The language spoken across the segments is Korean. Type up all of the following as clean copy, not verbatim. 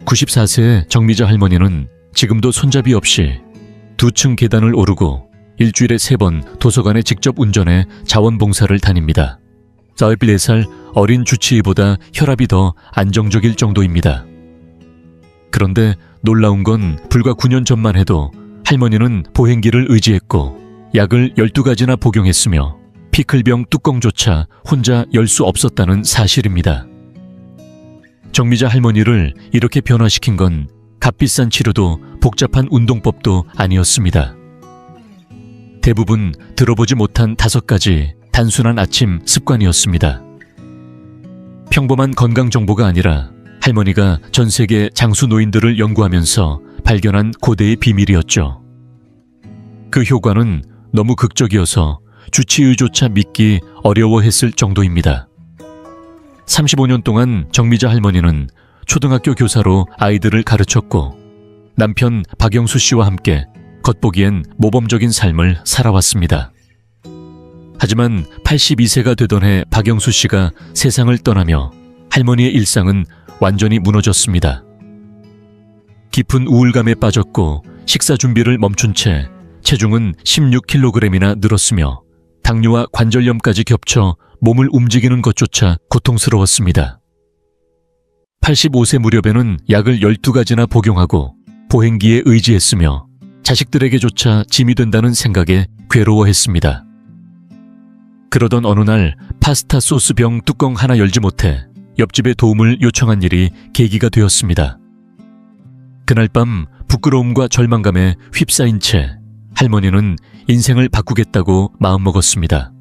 94세의 정미자 할머니는 지금도 손잡이 없이 2층 계단을 오르고 일주일에 3번 도서관에 직접 운전해 자원봉사를 다닙니다. 94살 어린 주치의보다 혈압이 더 안정적일 정도입니다. 그런데 놀라운 건 불과 9년 전만 해도 할머니는 보행기를 의지했고 약을 12가지나 복용했으며 피클병 뚜껑조차 혼자 열 수 없었다는 사실입니다. 정미자 할머니를 이렇게 변화시킨 건 값비싼 치료도 복잡한 운동법도 아니었습니다. 대부분 들어보지 못한 5가지 단순한 아침 습관이었습니다. 평범한 건강 정보가 아니라 할머니가 전 세계 장수 노인들을 연구하면서 발견한 고대의 비밀이었죠. 그 효과는 너무 극적이어서 주치의조차 믿기 어려워했을 정도입니다. 35년 동안 정미자 할머니는 초등학교 교사로 아이들을 가르쳤고 남편 박영수 씨와 함께 겉보기엔 모범적인 삶을 살아왔습니다. 하지만 82세가 되던 해 박영수 씨가 세상을 떠나며 할머니의 일상은 완전히 무너졌습니다. 깊은 우울감에 빠졌고 식사 준비를 멈춘 채 체중은 16kg이나 늘었으며 당뇨와 관절염까지 겹쳐 몸을 움직이는 것조차 고통스러웠습니다. 85세 무렵에는 약을 12가지나 복용하고 보행기에 의지했으며 자식들에게조차 짐이 된다는 생각에 괴로워했습니다. 그러던 어느 날 파스타 소스병 뚜껑 하나 열지 못해 옆집에 도움을 요청한 일이 계기가 되었습니다. 그날 밤 부끄러움과 절망감에 휩싸인 채 할머니는 인생을 바꾸겠다고 마음먹었습니다.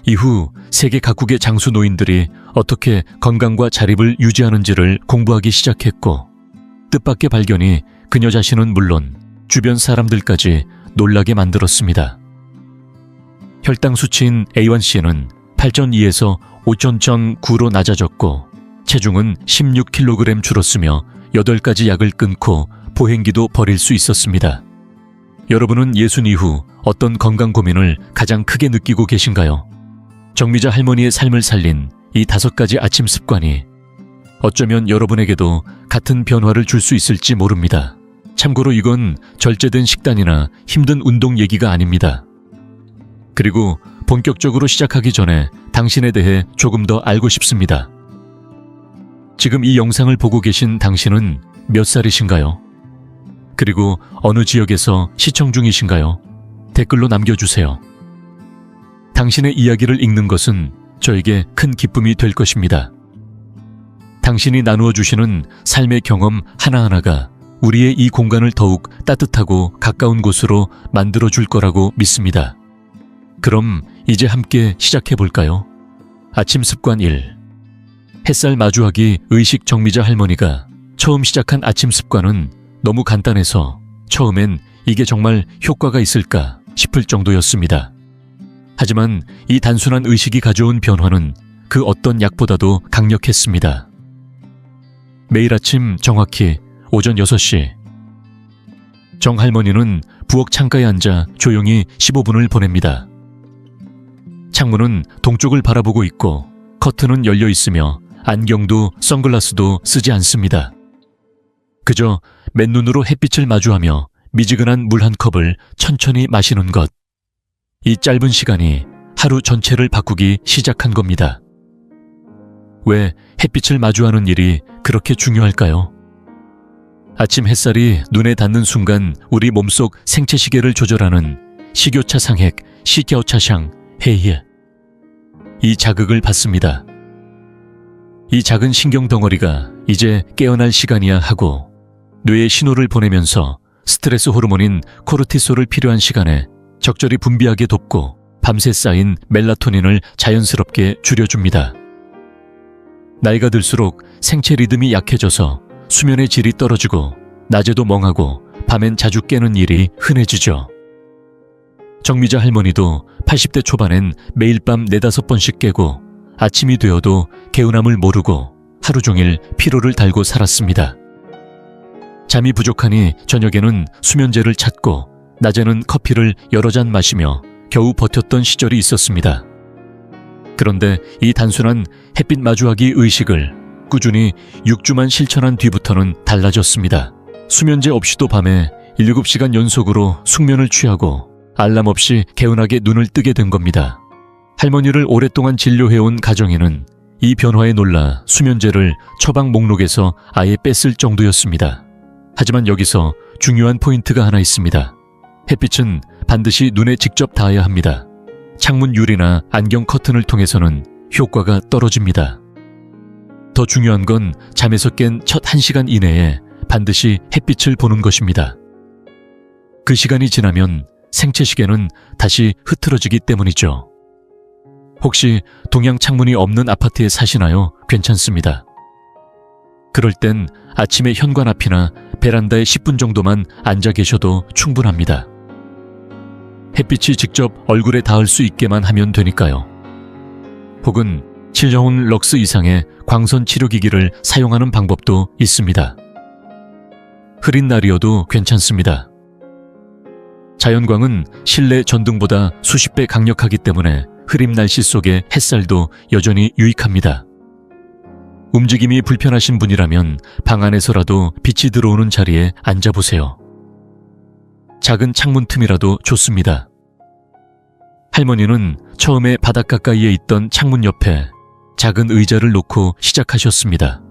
이후 세계 각국의 장수 노인들이 어떻게 건강과 자립을 유지하는지를 공부하기 시작했고 뜻밖의 발견이 그녀 자신은 물론 주변 사람들까지 놀라게 만들었습니다. 혈당 수치인 A1C는 8,200에서 5,009로 낮아졌고 체중은 16kg 줄었으며 8가지 약을 끊고 보행기도 버릴 수 있었습니다. 여러분은 예순 이후 어떤 건강 고민을 가장 크게 느끼고 계신가요? 정미자 할머니의 삶을 살린 이 5가지 아침 습관이 어쩌면 여러분에게도 같은 변화를 줄 수 있을지 모릅니다. 참고로 이건 절제된 식단이나 힘든 운동 얘기가 아닙니다. 그리고 본격적으로 시작하기 전에 당신에 대해 조금 더 알고 싶습니다. 지금 이 영상을 보고 계신 당신은 몇 살이신가요? 그리고 어느 지역에서 시청 중이신가요? 댓글로 남겨주세요. 당신의 이야기를 읽는 것은 저에게 큰 기쁨이 될 것입니다. 당신이 나누어 주시는 삶의 경험 하나하나가 우리의 이 공간을 더욱 따뜻하고 가까운 곳으로 만들어 줄 거라고 믿습니다. 그럼 이제 함께 시작해 볼까요? 아침 습관 1. 햇살 마주하기 의식. 정미자 할머니가 처음 시작한 아침 습관은 너무 간단해서 처음엔 이게 정말 효과가 있을까 싶을 정도였습니다. 하지만 이 단순한 의식이 가져온 변화는 그 어떤 약보다도 강력했습니다. 매일 아침 정확히 오전 6시 정 할머니는 부엌 창가에 앉아 조용히 15분을 보냅니다. 창문은 동쪽을 바라보고 있고 커튼은 열려 있으며 안경도 선글라스도 쓰지 않습니다. 그저 맨눈으로 햇빛을 마주하며 미지근한 물 한 컵을 천천히 마시는 것. 이 짧은 시간이 하루 전체를 바꾸기 시작한 겁니다. 왜 햇빛을 마주하는 일이 그렇게 중요할까요? 아침 햇살이 눈에 닿는 순간 우리 몸속 생체 시계를 조절하는 식교차 상핵 시겨차샹 헤이에 이 자극을 받습니다. 이 작은 신경 덩어리가 이제 깨어날 시간이야 하고 뇌에 신호를 보내면서 스트레스 호르몬인 코르티솔을 필요한 시간에 적절히 분비하게 돕고 밤새 쌓인 멜라토닌을 자연스럽게 줄여줍니다. 나이가 들수록 생체 리듬이 약해져서 수면의 질이 떨어지고 낮에도 멍하고 밤엔 자주 깨는 일이 흔해지죠. 정미자 할머니도 80대 초반엔 매일 밤 4-5번씩 깨고 아침이 되어도 개운함을 모르고 하루 종일 피로를 달고 살았습니다. 잠이 부족하니 저녁에는 수면제를 찾고 낮에는 커피를 여러 잔 마시며 겨우 버텼던 시절이 있었습니다. 그런데 이 단순한 햇빛 마주하기 의식을 꾸준히 6주만 실천한 뒤부터는 달라졌습니다. 수면제 없이도 밤에 7시간 연속으로 숙면을 취하고 알람 없이 개운하게 눈을 뜨게 된 겁니다. 할머니를 오랫동안 진료해온 가정에는 이 변화에 놀라 수면제를 처방 목록에서 아예 뺐을 정도였습니다. 하지만 여기서 중요한 포인트가 하나 있습니다. 햇빛은 반드시 눈에 직접 닿아야 합니다. 창문 유리나 안경 커튼을 통해서는 효과가 떨어집니다. 더 중요한 건 잠에서 깬 첫 1시간 이내에 반드시 햇빛을 보는 것입니다. 그 시간이 지나면 생체시계는 다시 흐트러지기 때문이죠. 혹시 동양 창문이 없는 아파트에 사시나요? 괜찮습니다. 그럴 땐 아침에 현관 앞이나 베란다에 10분 정도만 앉아 계셔도 충분합니다. 햇빛이 직접 얼굴에 닿을 수 있게만 하면 되니까요. 혹은 실려온 럭스 이상의 광선 치료기기를 사용하는 방법도 있습니다. 흐린 날이어도 괜찮습니다. 자연광은 실내 전등보다 수십 배 강력하기 때문에 흐림 날씨 속의 햇살도 여전히 유익합니다. 움직임이 불편하신 분이라면 방 안에서라도 빛이 들어오는 자리에 앉아보세요. 작은 창문 틈이라도 좋습니다. 할머니는 처음에 바닥 가까이에 있던 창문 옆에 작은 의자를 놓고 시작하셨습니다.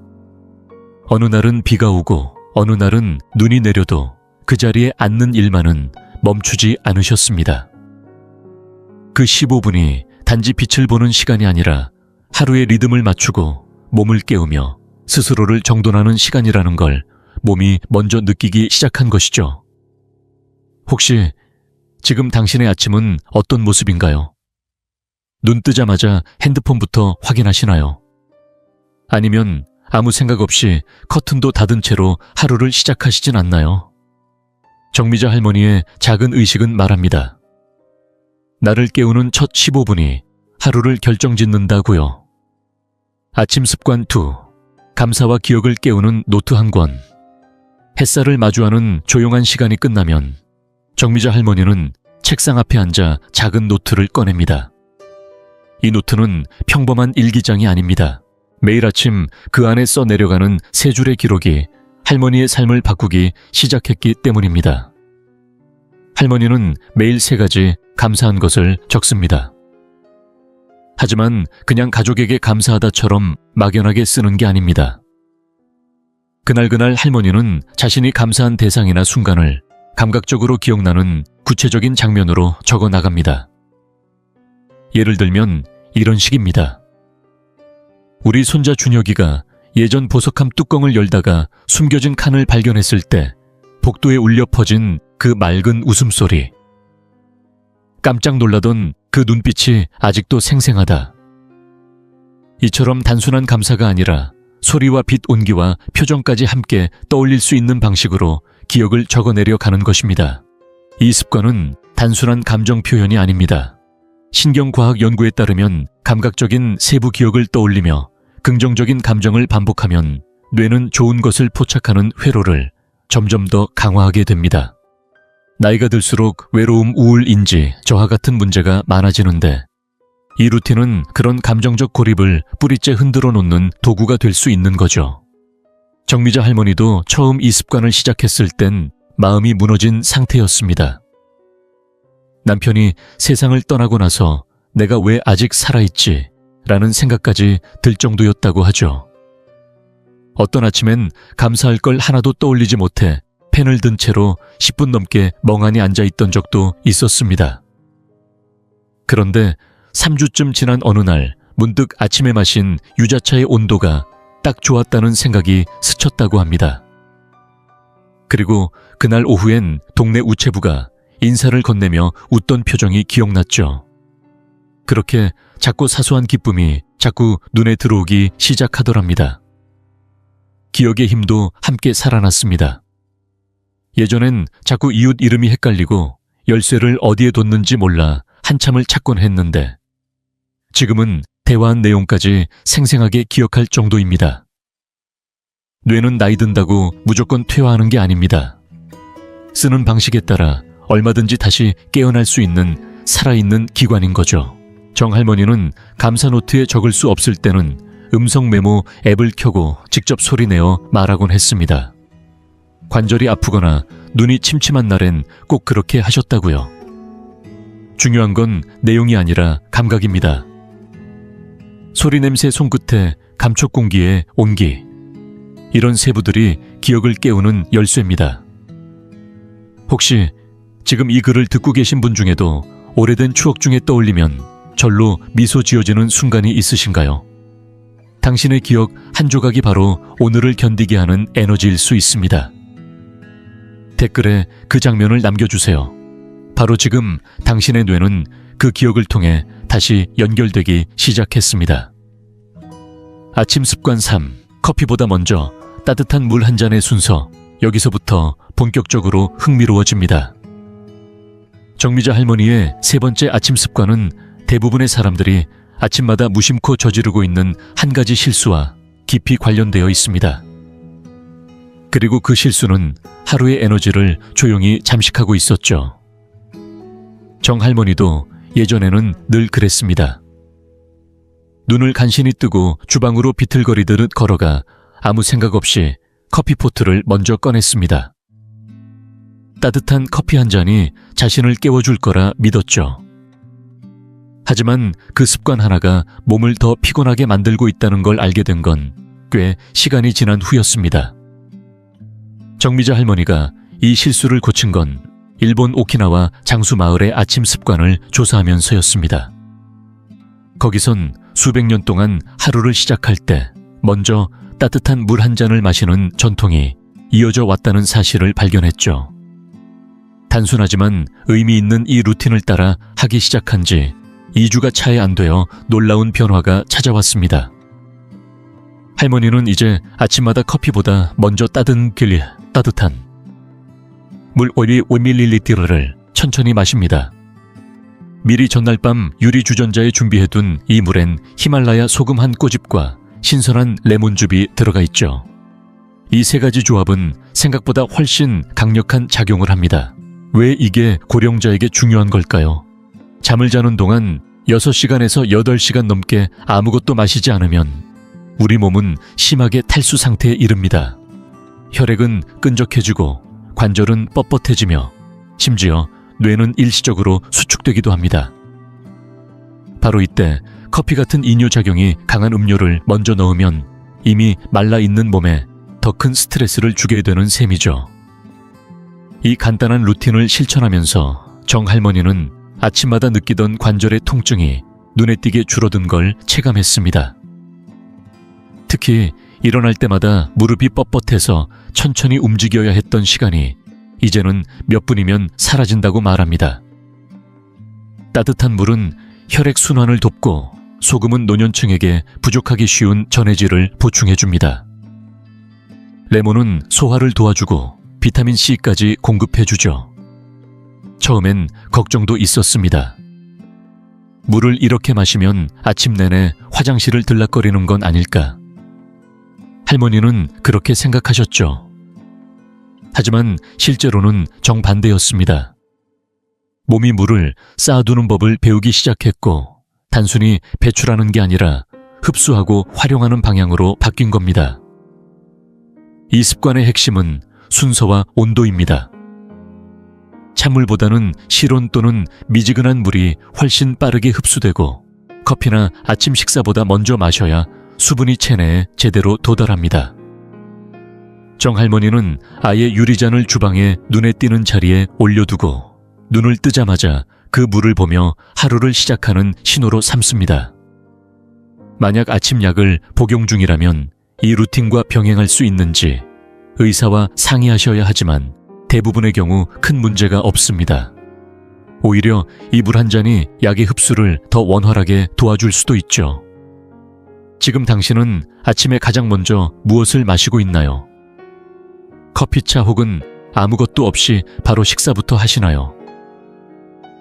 어느 날은 비가 오고 어느 날은 눈이 내려도 그 자리에 앉는 일만은 멈추지 않으셨습니다. 그 15분이 단지 빛을 보는 시간이 아니라 하루의 리듬을 맞추고 몸을 깨우며 스스로를 정돈하는 시간이라는 걸 몸이 먼저 느끼기 시작한 것이죠. 혹시 지금 당신의 아침은 어떤 모습인가요? 눈 뜨자마자 핸드폰부터 확인하시나요? 아니면 아무 생각 없이 커튼도 닫은 채로 하루를 시작하시진 않나요? 정미자 할머니의 작은 의식은 말합니다. 나를 깨우는 첫 15분이 하루를 결정짓는다고요. 아침 습관 2. 감사와 기억을 깨우는 노트 한 권. 햇살을 마주하는 조용한 시간이 끝나면 정미자 할머니는 책상 앞에 앉아 작은 노트를 꺼냅니다. 이 노트는 평범한 일기장이 아닙니다. 매일 아침 그 안에 써 내려가는 세 줄의 기록이 할머니의 삶을 바꾸기 시작했기 때문입니다. 할머니는 매일 3가지 감사한 것을 적습니다. 하지만 그냥 가족에게 감사하다처럼 막연하게 쓰는 게 아닙니다. 그날 할머니는 자신이 감사한 대상이나 순간을 감각적으로 기억나는 구체적인 장면으로 적어 나갑니다. 예를 들면 이런 식입니다. 우리 손자 준혁이가 예전 보석함 뚜껑을 열다가 숨겨진 칸을 발견했을 때 복도에 울려 퍼진 그 맑은 웃음소리. 깜짝 놀라던 그 눈빛이 아직도 생생하다. 이처럼 단순한 감사가 아니라 소리와 빛 온기와 표정까지 함께 떠올릴 수 있는 방식으로 기억을 적어내려 가는 것입니다. 이 습관은 단순한 감정 표현이 아닙니다. 신경과학 연구에 따르면 감각적인 세부 기억을 떠올리며 긍정적인 감정을 반복하면 뇌는 좋은 것을 포착하는 회로를 점점 더 강화하게 됩니다. 나이가 들수록 외로움, 우울, 인지, 저하 같은 문제가 많아지는데 이 루틴은 그런 감정적 고립을 뿌리째 흔들어 놓는 도구가 될 수 있는 거죠. 정미자 할머니도 처음 이 습관을 시작했을 땐 마음이 무너진 상태였습니다. 남편이 세상을 떠나고 나서 내가 왜 아직 살아있지? 라는 생각까지 들 정도였다고 하죠. 어떤 아침엔 감사할 걸 하나도 떠올리지 못해 펜을 든 채로 10분 넘게 멍하니 앉아있던 적도 있었습니다. 그런데 3주쯤 지난 어느 날 문득 아침에 마신 유자차의 온도가 딱 좋았다는 생각이 스쳤다고 합니다. 그리고 그날 오후엔 동네 우체부가 인사를 건네며 웃던 표정이 기억났죠. 그렇게 자꾸 사소한 기쁨이 자꾸 눈에 들어오기 시작하더랍니다. 기억의 힘도 함께 살아났습니다. 예전엔 자꾸 이웃 이름이 헷갈리고 열쇠를 어디에 뒀는지 몰라 한참을 찾곤 했는데 지금은 대화한 내용까지 생생하게 기억할 정도입니다. 뇌는 나이 든다고 무조건 퇴화하는 게 아닙니다. 쓰는 방식에 따라 얼마든지 다시 깨어날 수 있는 살아있는 기관인 거죠. 정 할머니는 감사 노트에 적을 수 없을 때는 음성 메모 앱을 켜고 직접 소리내어 말하곤 했습니다. 관절이 아프거나 눈이 침침한 날엔 꼭 그렇게 하셨다고요. 중요한 건 내용이 아니라 감각입니다. 소리 냄새 손끝에 감촉 공기의 온기. 이런 세부들이 기억을 깨우는 열쇠입니다. 혹시 지금 이 글을 듣고 계신 분 중에도 오래된 추억 중에 떠올리면 절로 미소 지어지는 순간이 있으신가요? 당신의 기억 한 조각이 바로 오늘을 견디게 하는 에너지일 수 있습니다. 댓글에 그 장면을 남겨주세요. 바로 지금 당신의 뇌는 그 기억을 통해 다시 연결되기 시작했습니다. 아침 습관 3. 커피보다 먼저 따뜻한 물 한 잔의 순서. 여기서부터 본격적으로 흥미로워집니다. 정미자 할머니의 세 번째 아침 습관은 대부분의 사람들이 아침마다 무심코 저지르고 있는 한 가지 실수와 깊이 관련되어 있습니다. 그리고 그 실수는 하루의 에너지를 조용히 잠식하고 있었죠. 정 할머니도 예전에는 늘 그랬습니다. 눈을 간신히 뜨고 주방으로 비틀거리듯 걸어가 아무 생각 없이 커피포트를 먼저 꺼냈습니다. 따뜻한 커피 한 잔이 자신을 깨워줄 거라 믿었죠. 하지만 그 습관 하나가 몸을 더 피곤하게 만들고 있다는 걸 알게 된 건 꽤 시간이 지난 후였습니다. 정미자 할머니가 이 실수를 고친 건 일본 오키나와 장수 마을의 아침 습관을 조사하면서였습니다. 거기선 수백 년 동안 하루를 시작할 때 먼저 따뜻한 물 한 잔을 마시는 전통이 이어져 왔다는 사실을 발견했죠. 단순하지만 의미 있는 이 루틴을 따라 하기 시작한 지 2주가 채 안 되어 놀라운 변화가 찾아왔습니다. 할머니는 이제 아침마다 커피보다 먼저 따뜻한 물 5ml를 천천히 마십니다. 미리 전날 밤 유리 주전자에 준비해둔 이 물엔 히말라야 소금 한 꼬집과 신선한 레몬즙이 들어가 있죠. 이 세 가지 조합은 생각보다 훨씬 강력한 작용을 합니다. 왜 이게 고령자에게 중요한 걸까요? 잠을 자는 동안 6시간에서 8시간 넘게 아무것도 마시지 않으면 우리 몸은 심하게 탈수 상태에 이릅니다. 혈액은 끈적해지고 관절은 뻣뻣해지며 심지어 뇌는 일시적으로 수축되기도 합니다. 바로 이때 커피 같은 이뇨작용이 강한 음료를 먼저 넣으면 이미 말라있는 몸에 더 큰 스트레스를 주게 되는 셈이죠. 이 간단한 루틴을 실천하면서 정 할머니는 아침마다 느끼던 관절의 통증이 눈에 띄게 줄어든 걸 체감했습니다. 특히 일어날 때마다 무릎이 뻣뻣해서 천천히 움직여야 했던 시간이 이제는 몇 분이면 사라진다고 말합니다. 따뜻한 물은 혈액 순환을 돕고 소금은 노년층에게 부족하기 쉬운 전해질을 보충해줍니다. 레몬은 소화를 도와주고 비타민C까지 공급해주죠. 처음엔 걱정도 있었습니다. 물을 이렇게 마시면 아침 내내 화장실을 들락거리는 건 아닐까? 할머니는 그렇게 생각하셨죠. 하지만 실제로는 정반대였습니다. 몸이 물을 쌓아두는 법을 배우기 시작했고 단순히 배출하는 게 아니라 흡수하고 활용하는 방향으로 바뀐 겁니다. 이 습관의 핵심은 순서와 온도입니다. 찬물보다는 실온 또는 미지근한 물이 훨씬 빠르게 흡수되고 커피나 아침 식사보다 먼저 마셔야 수분이 체내에 제대로 도달합니다. 정 할머니는 아예 유리잔을 주방에 눈에 띄는 자리에 올려두고 눈을 뜨자마자 그 물을 보며 하루를 시작하는 신호로 삼습니다. 만약 아침 약을 복용 중이라면 이 루틴과 병행할 수 있는지 의사와 상의하셔야 하지만 대부분의 경우 큰 문제가 없습니다. 오히려 이 물 한 잔이 약의 흡수를 더 원활하게 도와줄 수도 있죠. 지금 당신은 아침에 가장 먼저 무엇을 마시고 있나요? 커피차 혹은 아무것도 없이 바로 식사부터 하시나요?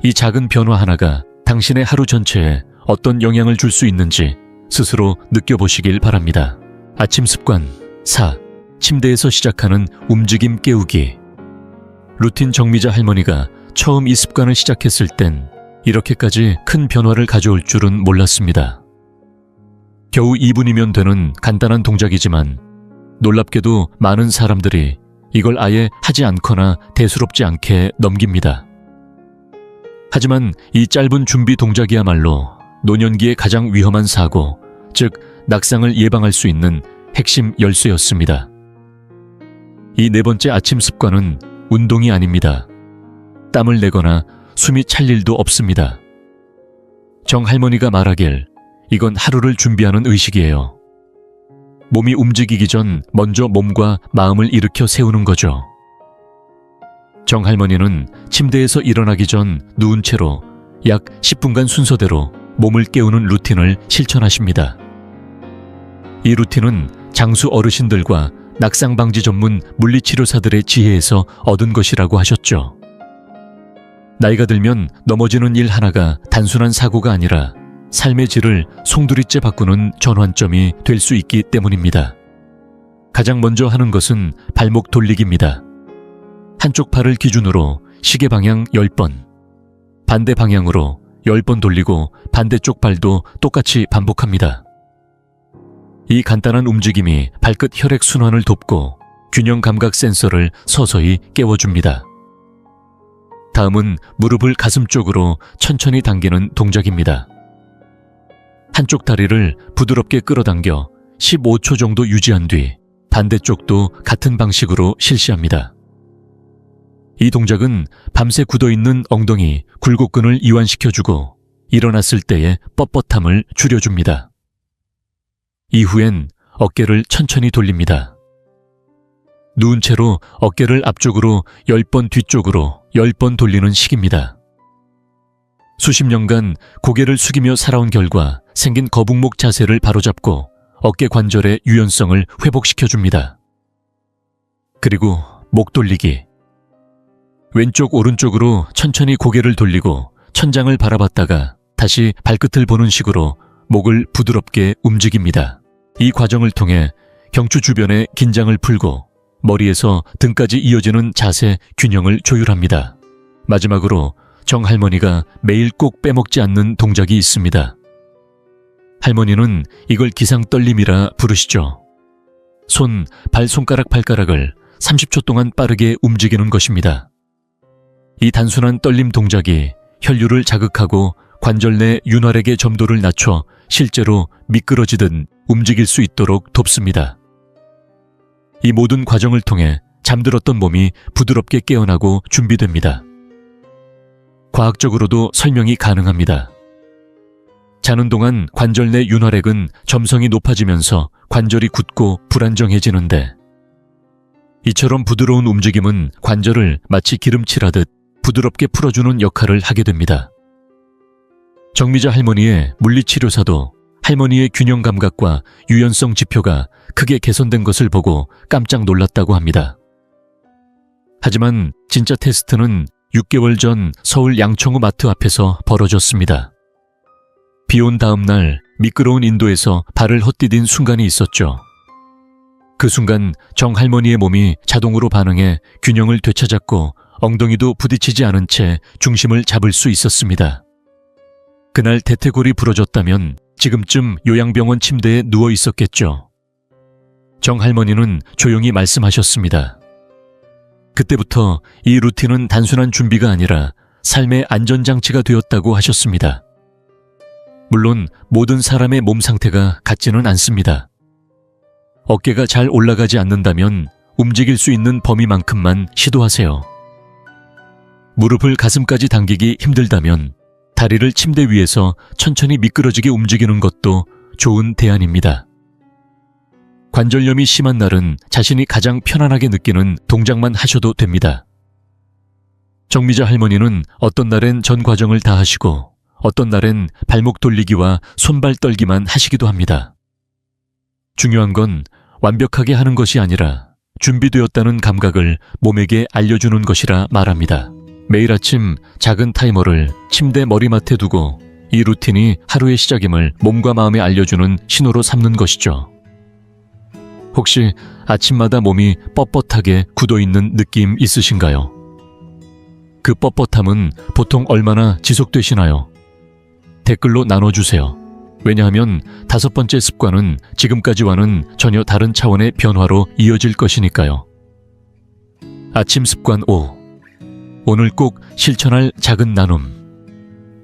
이 작은 변화 하나가 당신의 하루 전체에 어떤 영향을 줄 수 있는지 스스로 느껴보시길 바랍니다. 아침 습관 4. 침대에서 시작하는 움직임 깨우기. 루틴 정미자 할머니가 처음 이 습관을 시작했을 땐 이렇게까지 큰 변화를 가져올 줄은 몰랐습니다. 겨우 2분이면 되는 간단한 동작이지만 놀랍게도 많은 사람들이 이걸 아예 하지 않거나 대수롭지 않게 넘깁니다. 하지만 이 짧은 준비 동작이야말로 노년기의 가장 위험한 사고, 즉 낙상을 예방할 수 있는 핵심 열쇠였습니다. 이 네 번째 아침 습관은 운동이 아닙니다. 땀을 내거나 숨이 찰 일도 없습니다. 정 할머니가 말하길 이건 하루를 준비하는 의식이에요. 몸이 움직이기 전 먼저 몸과 마음을 일으켜 세우는 거죠. 정 할머니는 침대에서 일어나기 전 누운 채로 약 10분간 순서대로 몸을 깨우는 루틴을 실천하십니다. 이 루틴은 장수 어르신들과 낙상 방지 전문 물리치료사들의 지혜에서 얻은 것이라고 하셨죠. 나이가 들면 넘어지는 일 하나가 단순한 사고가 아니라 삶의 질을 송두리째 바꾸는 전환점이 될 수 있기 때문입니다. 가장 먼저 하는 것은 발목 돌리기입니다. 한쪽 팔을 기준으로 시계 방향 10번, 반대 방향으로 10번 돌리고 반대쪽 발도 똑같이 반복합니다. 이 간단한 움직임이 발끝 혈액 순환을 돕고 균형 감각 센서를 서서히 깨워줍니다. 다음은 무릎을 가슴 쪽으로 천천히 당기는 동작입니다. 한쪽 다리를 부드럽게 끌어당겨 15초 정도 유지한 뒤 반대쪽도 같은 방식으로 실시합니다. 이 동작은 밤새 굳어있는 엉덩이, 굴곡근을 이완시켜주고 일어났을 때의 뻣뻣함을 줄여줍니다. 이후엔 어깨를 천천히 돌립니다. 누운 채로 어깨를 앞쪽으로 10번 뒤쪽으로 10번 돌리는 식입니다. 수십 년간 고개를 숙이며 살아온 결과 생긴 거북목 자세를 바로잡고 어깨 관절의 유연성을 회복시켜줍니다. 그리고 목 돌리기. 왼쪽 오른쪽으로 천천히 고개를 돌리고 천장을 바라봤다가 다시 발끝을 보는 식으로 목을 부드럽게 움직입니다. 이 과정을 통해 경추 주변의 긴장을 풀고 머리에서 등까지 이어지는 자세 균형을 조율합니다. 마지막으로 정 할머니가 매일 꼭 빼먹지 않는 동작이 있습니다. 할머니는 이걸 기상떨림이라 부르시죠. 손, 발 손가락 발가락을 30초 동안 빠르게 움직이는 것입니다. 이 단순한 떨림 동작이 혈류를 자극하고 관절 내 윤활액의 점도를 낮춰 실제로 미끄러지듯 움직일 수 있도록 돕습니다. 이 모든 과정을 통해 잠들었던 몸이 부드럽게 깨어나고 준비됩니다. 과학적으로도 설명이 가능합니다. 자는 동안 관절 내 윤활액은 점성이 높아지면서 관절이 굳고 불안정해지는데 이처럼 부드러운 움직임은 관절을 마치 기름칠하듯 부드럽게 풀어주는 역할을 하게 됩니다. 정미자 할머니의 물리치료사도 할머니의 균형 감각과 유연성 지표가 크게 개선된 것을 보고 깜짝 놀랐다고 합니다. 하지만 진짜 테스트는 6개월 전 서울 양천구 마트 앞에서 벌어졌습니다. 비온 다음 날 미끄러운 인도에서 발을 헛디딘 순간이 있었죠. 그 순간 정 할머니의 몸이 자동으로 반응해 균형을 되찾았고 엉덩이도 부딪히지 않은 채 중심을 잡을 수 있었습니다. 그날 대퇴골이 부러졌다면 지금쯤 요양병원 침대에 누워 있었겠죠. 정 할머니는 조용히 말씀하셨습니다. 그때부터 이 루틴은 단순한 준비가 아니라 삶의 안전장치가 되었다고 하셨습니다. 물론 모든 사람의 몸 상태가 같지는 않습니다. 어깨가 잘 올라가지 않는다면 움직일 수 있는 범위만큼만 시도하세요. 무릎을 가슴까지 당기기 힘들다면 다리를 침대 위에서 천천히 미끄러지게 움직이는 것도 좋은 대안입니다. 관절염이 심한 날은 자신이 가장 편안하게 느끼는 동작만 하셔도 됩니다. 정미자 할머니는 어떤 날엔 전 과정을 다 하시고 어떤 날엔 발목 돌리기와 손발 떨기만 하시기도 합니다. 중요한 건 완벽하게 하는 것이 아니라 준비되었다는 감각을 몸에게 알려주는 것이라 말합니다. 매일 아침 작은 타이머를 침대 머리맡에 두고 이 루틴이 하루의 시작임을 몸과 마음에 알려주는 신호로 삼는 것이죠. 혹시 아침마다 몸이 뻣뻣하게 굳어있는 느낌 있으신가요? 그 뻣뻣함은 보통 얼마나 지속되시나요? 댓글로 나눠주세요. 왜냐하면 5번째 습관은 지금까지와는 전혀 다른 차원의 변화로 이어질 것이니까요. 아침 습관 5. 오늘 꼭 실천할 작은 나눔.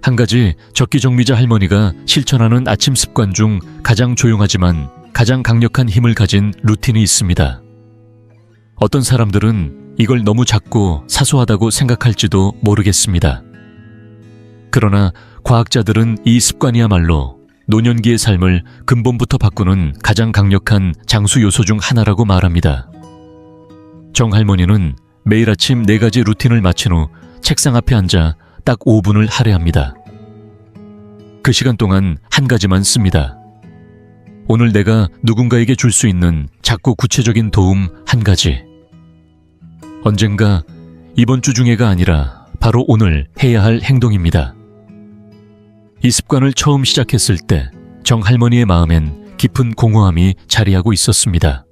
한 가지 적기정미자 할머니가 실천하는 아침 습관 중 가장 조용하지만 가장 강력한 힘을 가진 루틴이 있습니다. 어떤 사람들은 이걸 너무 작고 사소하다고 생각할지도 모르겠습니다. 그러나 과학자들은 이 습관이야말로 노년기의 삶을 근본부터 바꾸는 가장 강력한 장수 요소 중 하나라고 말합니다. 정 할머니는 매일 아침 4가지 루틴을 마친 후 책상 앞에 앉아 딱 5분을 할애합니다. 그 시간 동안 한 가지만 씁니다. 오늘 내가 누군가에게 줄 수 있는 작고 구체적인 도움 한 가지. 언젠가 이번 주 중에가 아니라 바로 오늘 해야 할 행동입니다. 이 습관을 처음 시작했을 때 정 할머니의 마음엔 깊은 공허함이 자리하고 있었습니다.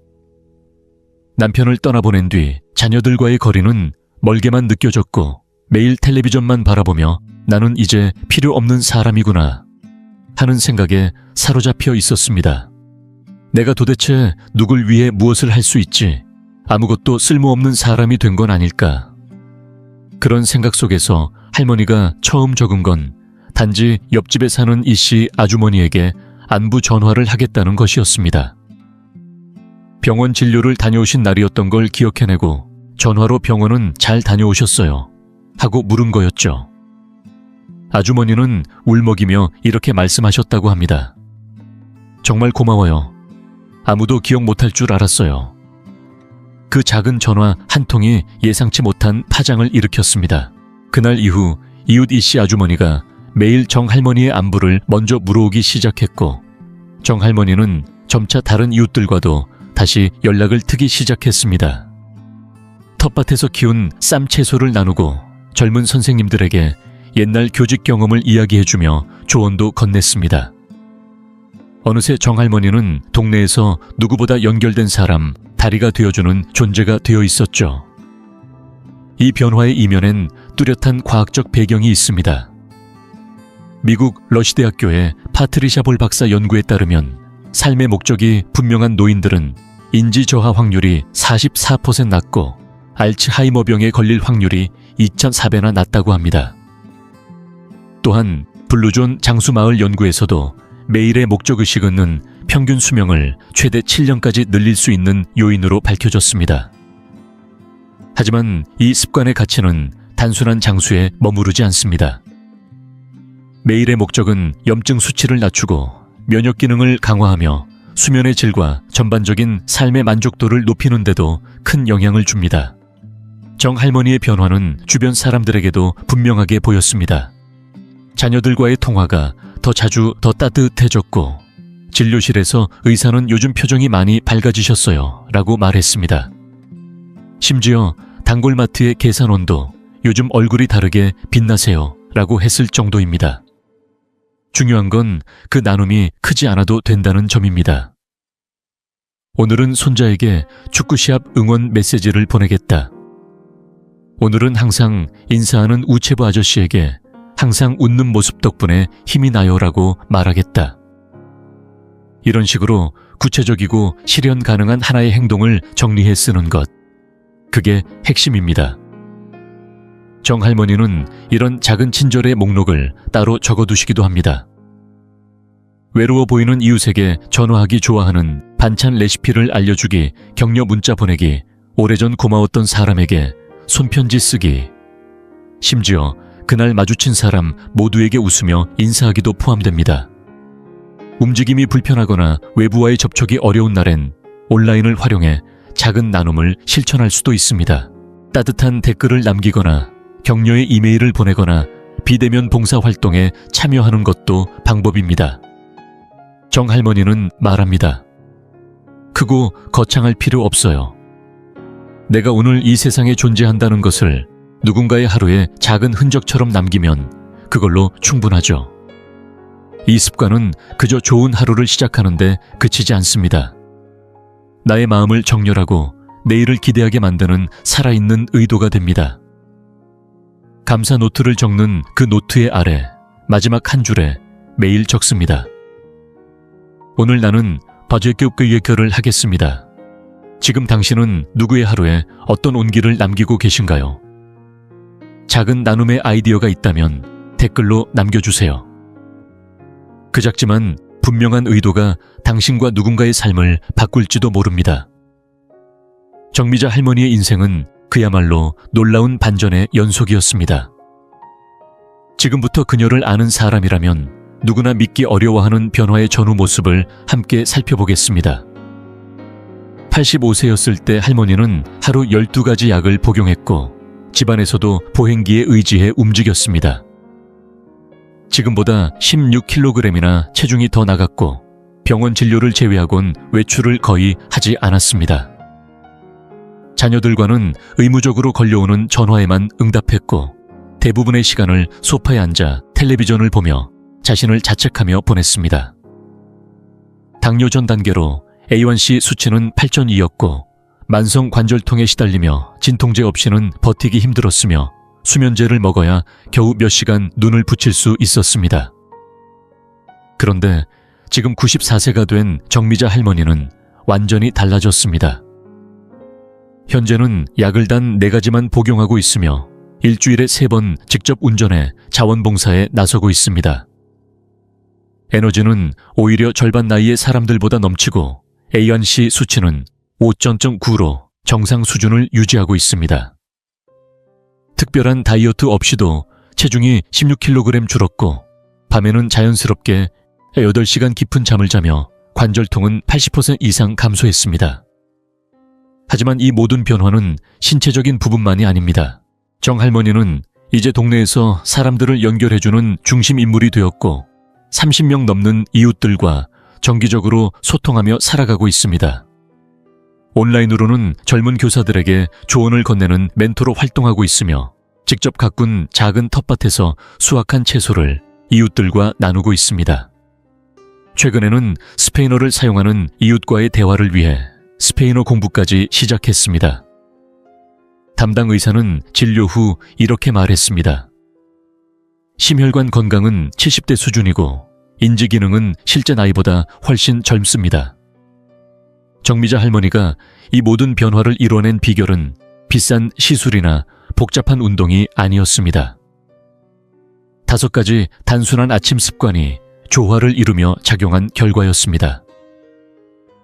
남편을 떠나보낸 뒤 자녀들과의 거리는 멀게만 느껴졌고 매일 텔레비전만 바라보며 나는 이제 필요 없는 사람이구나 하는 생각에 사로잡혀 있었습니다. 내가 도대체 누굴 위해 무엇을 할 수 있지? 아무것도 쓸모없는 사람이 된 건 아닐까? 그런 생각 속에서 할머니가 처음 적은 건 단지 옆집에 사는 이씨 아주머니에게 안부 전화를 하겠다는 것이었습니다. 병원 진료를 다녀오신 날이었던 걸 기억해내고 전화로 병원은 잘 다녀오셨어요 하고 물은 거였죠. 아주머니는 울먹이며 이렇게 말씀하셨다고 합니다. 정말 고마워요. 아무도 기억 못할 줄 알았어요. 그 작은 전화 한 통이 예상치 못한 파장을 일으켰습니다. 그날 이후 이웃 이씨 아주머니가 매일 정 할머니의 안부를 먼저 물어오기 시작했고 정 할머니는 점차 다른 이웃들과도 다시 연락을 트기 시작했습니다. 텃밭에서 키운 쌈 채소를 나누고 젊은 선생님들에게 옛날 교직 경험을 이야기해주며 조언도 건넸습니다. 어느새 정 할머니는 동네에서 누구보다 연결된 사람, 다리가 되어주는 존재가 되어 있었죠. 이 변화의 이면엔 뚜렷한 과학적 배경이 있습니다. 미국 러시대학교의 파트리샤 볼 박사 연구에 따르면 삶의 목적이 분명한 노인들은 인지 저하 확률이 44% 낮고 알츠하이머병에 걸릴 확률이 2,400배나 낮다고 합니다. 또한 블루존 장수마을 연구에서도 매일의 목적의식은 평균 수명을 최대 7년까지 늘릴 수 있는 요인으로 밝혀졌습니다. 하지만 이 습관의 가치는 단순한 장수에 머무르지 않습니다. 매일의 목적은 염증 수치를 낮추고 면역 기능을 강화하며 수면의 질과 전반적인 삶의 만족도를 높이는 데도 큰 영향을 줍니다. 정 할머니의 변화는 주변 사람들에게도 분명하게 보였습니다. 자녀들과의 통화가 더 자주 더 따뜻해졌고 진료실에서 의사는 요즘 표정이 많이 밝아지셨어요 라고 말했습니다. 심지어 단골마트의 계산원도 요즘 얼굴이 다르게 빛나세요 라고 했을 정도입니다. 중요한 건 그 나눔이 크지 않아도 된다는 점입니다. 오늘은 손자에게 축구 시합 응원 메시지를 보내겠다. 오늘은 항상 인사하는 우체부 아저씨에게 항상 웃는 모습 덕분에 힘이 나요 라고 말하겠다. 이런 식으로 구체적이고 실현 가능한 하나의 행동을 정리해 쓰는 것. 그게 핵심입니다. 정 할머니는 이런 작은 친절의 목록을 따로 적어두시기도 합니다. 외로워 보이는 이웃에게 전화하기 좋아하는 반찬 레시피를 알려주기, 격려 문자 보내기, 오래전 고마웠던 사람에게 손편지 쓰기, 심지어 그날 마주친 사람 모두에게 웃으며 인사하기도 포함됩니다. 움직임이 불편하거나 외부와의 접촉이 어려운 날엔 온라인을 활용해 작은 나눔을 실천할 수도 있습니다. 따뜻한 댓글을 남기거나 격려의 이메일을 보내거나 비대면 봉사활동에 참여하는 것도 방법입니다. 정 할머니는 말합니다. 크고 거창할 필요 없어요. 내가 오늘 이 세상에 존재한다는 것을 누군가의 하루에 작은 흔적처럼 남기면 그걸로 충분하죠. 이 습관은 그저 좋은 하루를 시작하는데 그치지 않습니다. 나의 마음을 정렬하고 내일을 기대하게 만드는 살아있는 의도가 됩니다. 감사 노트를 적는 그 노트의 아래 마지막 한 줄에 매일 적습니다. 오늘 나는 버제급 그예결을 하겠습니다. 지금 당신은 누구의 하루에 어떤 온기를 남기고 계신가요? 작은 나눔의 아이디어가 있다면 댓글로 남겨주세요. 그 작지만 분명한 의도가 당신과 누군가의 삶을 바꿀지도 모릅니다. 정미자 할머니의 인생은 그야말로 놀라운 반전의 연속이었습니다. 지금부터 그녀를 아는 사람이라면 누구나 믿기 어려워하는 변화의 전후 모습을 함께 살펴보겠습니다. 85세였을 때 할머니는 하루 12가지 약을 복용했고 집안에서도 보행기에 의지해 움직였습니다. 지금보다 16kg이나 체중이 더 나갔고 병원 진료를 제외하곤 외출을 거의 하지 않았습니다. 자녀들과는 의무적으로 걸려오는 전화에만 응답했고 대부분의 시간을 소파에 앉아 텔레비전을 보며 자신을 자책하며 보냈습니다. 당뇨 전 단계로 A1C 수치는 8.2였고 만성 관절통에 시달리며 진통제 없이는 버티기 힘들었으며 수면제를 먹어야 겨우 몇 시간 눈을 붙일 수 있었습니다. 그런데 지금 94세가 된 정미자 할머니는 완전히 달라졌습니다. 현재는 약을 단 4가지만 복용하고 있으며 일주일에 3번 직접 운전해 자원봉사에 나서고 있습니다. 에너지는 오히려 절반 나이의 사람들보다 넘치고 A1C 수치는 5.9로 정상 수준을 유지하고 있습니다. 특별한 다이어트 없이도 체중이 16kg 줄었고 밤에는 자연스럽게 8시간 깊은 잠을 자며 관절통은 80% 이상 감소했습니다. 하지만 이 모든 변화는 신체적인 부분만이 아닙니다. 정 할머니는 이제 동네에서 사람들을 연결해주는 중심 인물이 되었고 30명 넘는 이웃들과 정기적으로 소통하며 살아가고 있습니다. 온라인으로는 젊은 교사들에게 조언을 건네는 멘토로 활동하고 있으며 직접 가꾼 작은 텃밭에서 수확한 채소를 이웃들과 나누고 있습니다. 최근에는 스페인어를 사용하는 이웃과의 대화를 위해 스페인어 공부까지 시작했습니다. 담당 의사는 진료 후 이렇게 말했습니다. 심혈관 건강은 70대 수준이고 인지 기능은 실제 나이보다 훨씬 젊습니다. 정미자 할머니가 이 모든 변화를 이뤄낸 비결은 비싼 시술이나 복잡한 운동이 아니었습니다. 5가지 단순한 아침 습관이 조화를 이루며 작용한 결과였습니다.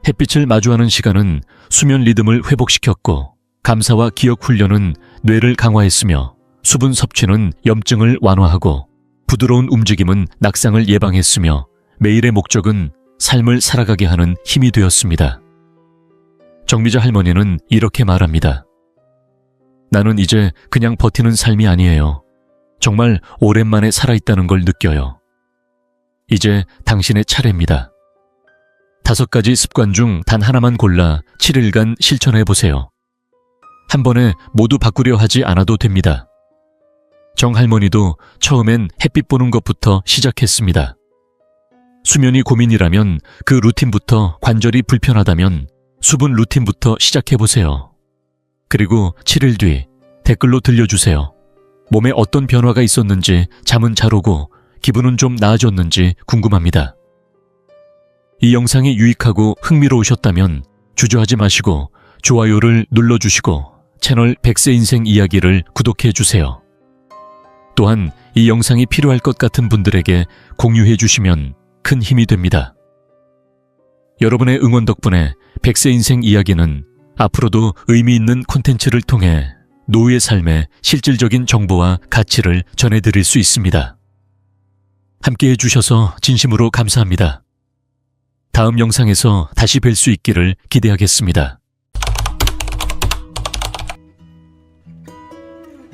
햇빛을 마주하는 시간은 수면 리듬을 회복시켰고 감사와 기억 훈련은 뇌를 강화했으며 수분 섭취는 염증을 완화하고 부드러운 움직임은 낙상을 예방했으며 매일의 목적은 삶을 살아가게 하는 힘이 되었습니다. 정미자 할머니는 이렇게 말합니다. 나는 이제 그냥 버티는 삶이 아니에요. 정말 오랜만에 살아있다는 걸 느껴요. 이제 당신의 차례입니다. 5가지 습관 중 단 하나만 골라 7일간 실천해보세요. 한 번에 모두 바꾸려 하지 않아도 됩니다. 정 할머니도 처음엔 햇빛 보는 것부터 시작했습니다. 수면이 고민이라면 그 루틴부터, 관절이 불편하다면 수분 루틴부터 시작해보세요. 그리고 7일 뒤 댓글로 들려주세요. 몸에 어떤 변화가 있었는지, 잠은 잘 오고 기분은 좀 나아졌는지 궁금합니다. 이 영상이 유익하고 흥미로우셨다면 주저하지 마시고 좋아요를 눌러주시고 채널 100세 인생 이야기를 구독해주세요. 또한 이 영상이 필요할 것 같은 분들에게 공유해주시면 큰 힘이 됩니다. 여러분의 응원 덕분에 100세 인생 이야기는 앞으로도 의미 있는 콘텐츠를 통해 노후의 삶의 실질적인 정보와 가치를 전해드릴 수 있습니다. 함께 해주셔서 진심으로 감사합니다. 다음 영상에서 다시 뵐 수 있기를 기대하겠습니다.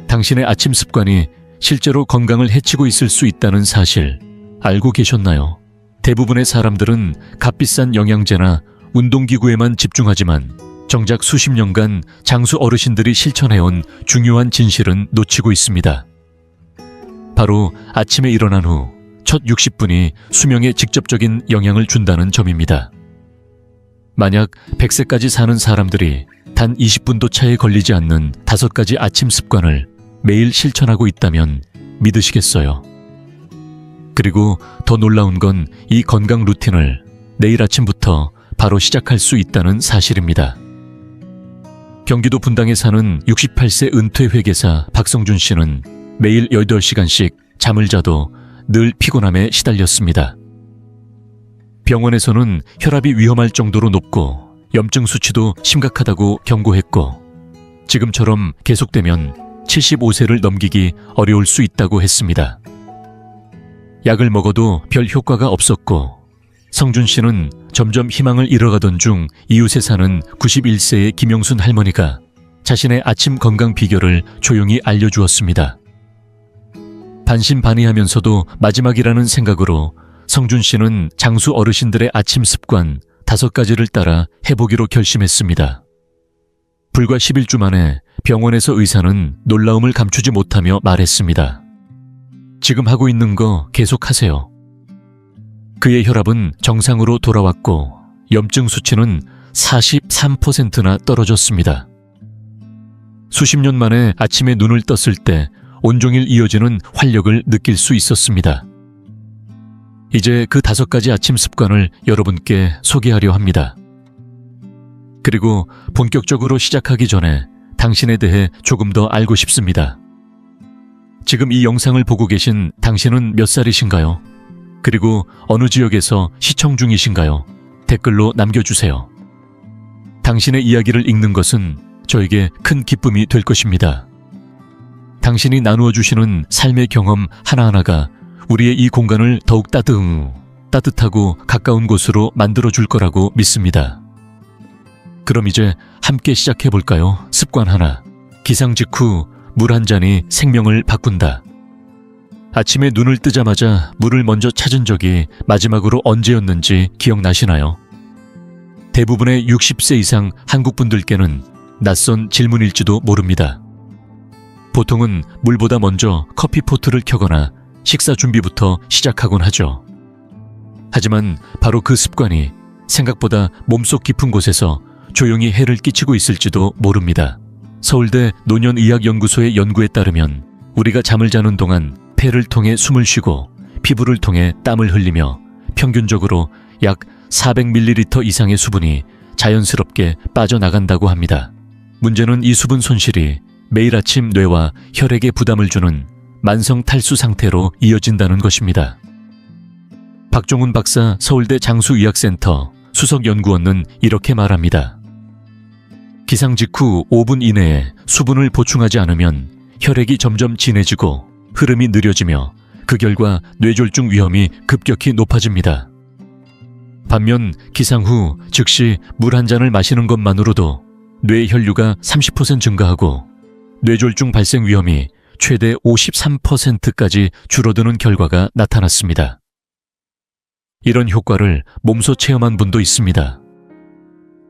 당신의 아침 습관이 실제로 건강을 해치고 있을 수 있다는 사실 알고 계셨나요? 대부분의 사람들은 값비싼 영양제나 운동기구에만 집중하지만 정작 수십 년간 장수 어르신들이 실천해온 중요한 진실은 놓치고 있습니다. 바로 아침에 일어난 후 첫 60분이 수명에 직접적인 영향을 준다는 점입니다. 만약 100세까지 사는 사람들이 단 20분도 차에 걸리지 않는 5가지 아침 습관을 매일 실천하고 있다면 믿으시겠어요? 그리고 더 놀라운 건 이 건강 루틴을 내일 아침부터 바로 시작할 수 있다는 사실입니다. 경기도 분당에 사는 68세 은퇴 회계사 박성준 씨는 매일 8시간씩 잠을 자도 늘 피곤함에 시달렸습니다. 병원에서는 혈압이 위험할 정도로 높고 염증 수치도 심각하다고 경고했고 지금처럼 계속되면 75세를 넘기기 어려울 수 있다고 했습니다. 약을 먹어도 별 효과가 없었고 성준 씨는 점점 희망을 잃어가던 중 이웃에 사는 91세의 김영순 할머니가 자신의 아침 건강 비결을 조용히 알려주었습니다. 반신반의하면서도 마지막이라는 생각으로 성준 씨는 장수 어르신들의 아침 습관 5가지를 따라 해보기로 결심했습니다. 불과 11주 만에 병원에서 의사는 놀라움을 감추지 못하며 말했습니다. 지금 하고 있는 거 계속하세요. 그의 혈압은 정상으로 돌아왔고 염증 수치는 43%나 떨어졌습니다. 수십 년 만에 아침에 눈을 떴을 때 온종일 이어지는 활력을 느낄 수 있었습니다. 이제 그 5가지 아침 습관을 여러분께 소개하려 합니다. 그리고 본격적으로 시작하기 전에 당신에 대해 조금 더 알고 싶습니다. 지금 이 영상을 보고 계신 당신은 몇 살이신가요? 그리고 어느 지역에서 시청 중이신가요? 댓글로 남겨주세요. 당신의 이야기를 읽는 것은 저에게 큰 기쁨이 될 것입니다. 당신이 나누어 주시는 삶의 경험 하나하나가 우리의 이 공간을 더욱 따뜻하고 가까운 곳으로 만들어 줄 거라고 믿습니다. 그럼 이제 함께 시작해 볼까요? 습관 하나. 기상 직후 물 한 잔이 생명을 바꾼다. 아침에 눈을 뜨자마자 물을 먼저 찾은 적이 마지막으로 언제였는지 기억나시나요? 대부분의 60세 이상 한국 분들께는 낯선 질문일지도 모릅니다. 보통은 물보다 먼저 커피포트를 켜거나 식사 준비부터 시작하곤 하죠. 하지만 바로 그 습관이 생각보다 몸속 깊은 곳에서 조용히 해를 끼치고 있을지도 모릅니다. 서울대 노년의학연구소의 연구에 따르면 우리가 잠을 자는 동안 폐를 통해 숨을 쉬고 피부를 통해 땀을 흘리며 평균적으로 약 400ml 이상의 수분이 자연스럽게 빠져나간다고 합니다. 문제는 이 수분 손실이 매일 아침 뇌와 혈액에 부담을 주는 만성 탈수 상태로 이어진다는 것입니다. 박종훈 박사 서울대 장수의학센터 수석연구원은 이렇게 말합니다. 기상 직후 5분 이내에 수분을 보충하지 않으면 혈액이 점점 진해지고 흐름이 느려지며 그 결과 뇌졸중 위험이 급격히 높아집니다. 반면 기상 후 즉시 물 한 잔을 마시는 것만으로도 뇌 혈류가 30% 증가하고 뇌졸중 발생 위험이 최대 53%까지 줄어드는 결과가 나타났습니다. 이런 효과를 몸소 체험한 분도 있습니다.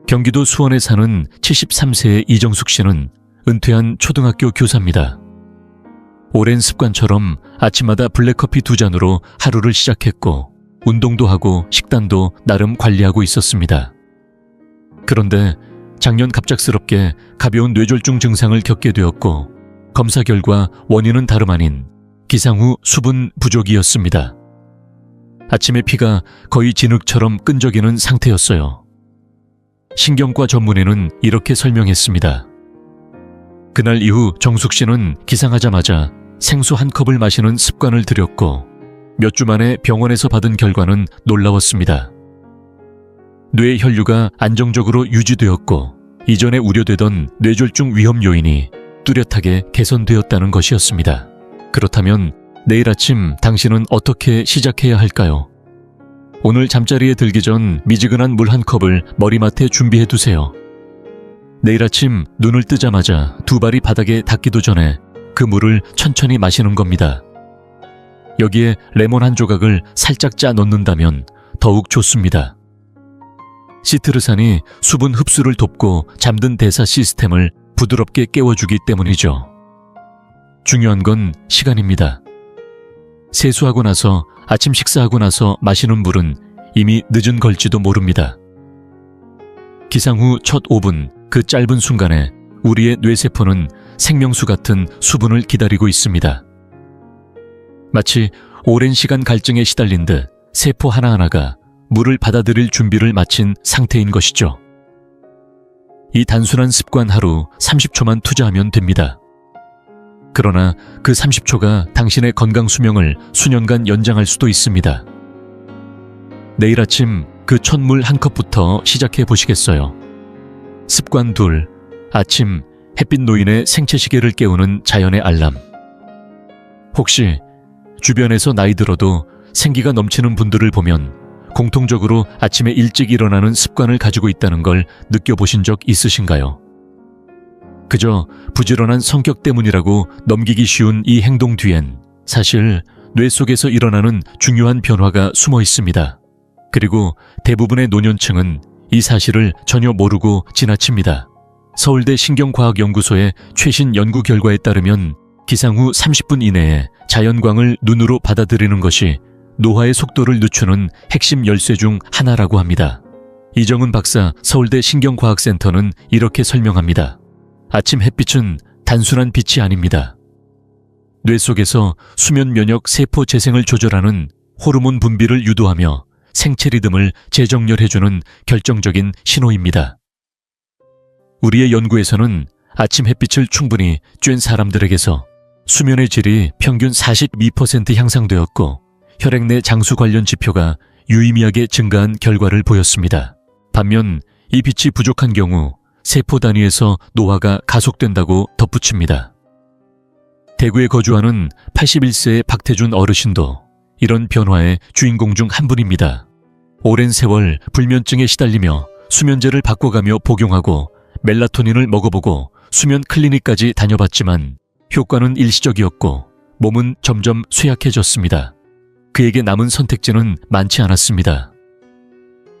경기도 수원에 사는 73세의 이정숙 씨는 은퇴한 초등학교 교사입니다. 오랜 습관처럼 아침마다 블랙커피 2잔으로 하루를 시작했고 운동도 하고 식단도 나름 관리하고 있었습니다. 그런데 작년 갑작스럽게 가벼운 뇌졸중 증상을 겪게 되었고 검사 결과 원인은 다름 아닌 기상 후 수분 부족이었습니다. 아침에 피가 거의 진흙처럼 끈적이는 상태였어요. 신경과 전문의는 이렇게 설명했습니다. 그날 이후 정숙 씨는 기상하자마자 생수 한 컵을 마시는 습관을 들였고 몇 주 만에 병원에서 받은 결과는 놀라웠습니다. 뇌 혈류가 안정적으로 유지되었고 이전에 우려되던 뇌졸중 위험 요인이 뚜렷하게 개선되었다는 것이었습니다. 그렇다면 내일 아침 당신은 어떻게 시작해야 할까요? 오늘 잠자리에 들기 전 미지근한 물 한 컵을 머리맡에 준비해 두세요. 내일 아침 눈을 뜨자마자 2발이 바닥에 닿기도 전에 그 물을 천천히 마시는 겁니다. 여기에 레몬 한 조각을 살짝 짜 넣는다면 더욱 좋습니다. 시트르산이 수분 흡수를 돕고 잠든 대사 시스템을 부드럽게 깨워주기 때문이죠. 중요한 건 시간입니다. 세수하고 나서 아침 식사하고 나서 마시는 물은 이미 늦은 걸지도 모릅니다. 기상 후 첫 5분, 그 짧은 순간에 우리의 뇌세포는 생명수 같은 수분을 기다리고 있습니다. 마치 오랜 시간 갈증에 시달린 듯 세포 하나하나가 물을 받아들일 준비를 마친 상태인 것이죠. 이 단순한 습관 하루 30초만 투자하면 됩니다. 그러나 그 30초가 당신의 건강 수명을 수년간 연장할 수도 있습니다. 내일 아침 그 첫 물 한 컵부터 시작해 보시겠어요? 습관 2. 아침 햇빛 노인의 생체 시계를 깨우는 자연의 알람. 혹시 주변에서 나이 들어도 생기가 넘치는 분들을 보면 공통적으로 아침에 일찍 일어나는 습관을 가지고 있다는 걸 느껴보신 적 있으신가요? 그저 부지런한 성격 때문이라고 넘기기 쉬운 이 행동 뒤엔 사실 뇌 속에서 일어나는 중요한 변화가 숨어 있습니다. 그리고 대부분의 노년층은 이 사실을 전혀 모르고 지나칩니다. 서울대 신경과학연구소의 최신 연구 결과에 따르면 기상 후 30분 이내에 자연광을 눈으로 받아들이는 것이 노화의 속도를 늦추는 핵심 열쇠 중 하나라고 합니다. 이정은 박사 서울대 신경과학센터는 이렇게 설명합니다. 아침 햇빛은 단순한 빛이 아닙니다. 뇌 속에서 수면 면역 세포 재생을 조절하는 호르몬 분비를 유도하며 생체 리듬을 재정렬해주는 결정적인 신호입니다. 우리의 연구에서는 아침 햇빛을 충분히 쬐는 사람들에게서 수면의 질이 평균 42% 향상되었고 혈액 내 장수 관련 지표가 유의미하게 증가한 결과를 보였습니다. 반면 이 빛이 부족한 경우 세포 단위에서 노화가 가속된다고 덧붙입니다. 대구에 거주하는 81세의 박태준 어르신도 이런 변화의 주인공 중 한 분입니다. 오랜 세월 불면증에 시달리며 수면제를 바꿔가며 복용하고 멜라토닌을 먹어보고 수면 클리닉까지 다녀봤지만 효과는 일시적이었고 몸은 점점 쇠약해졌습니다. 그에게 남은 선택지는 많지 않았습니다.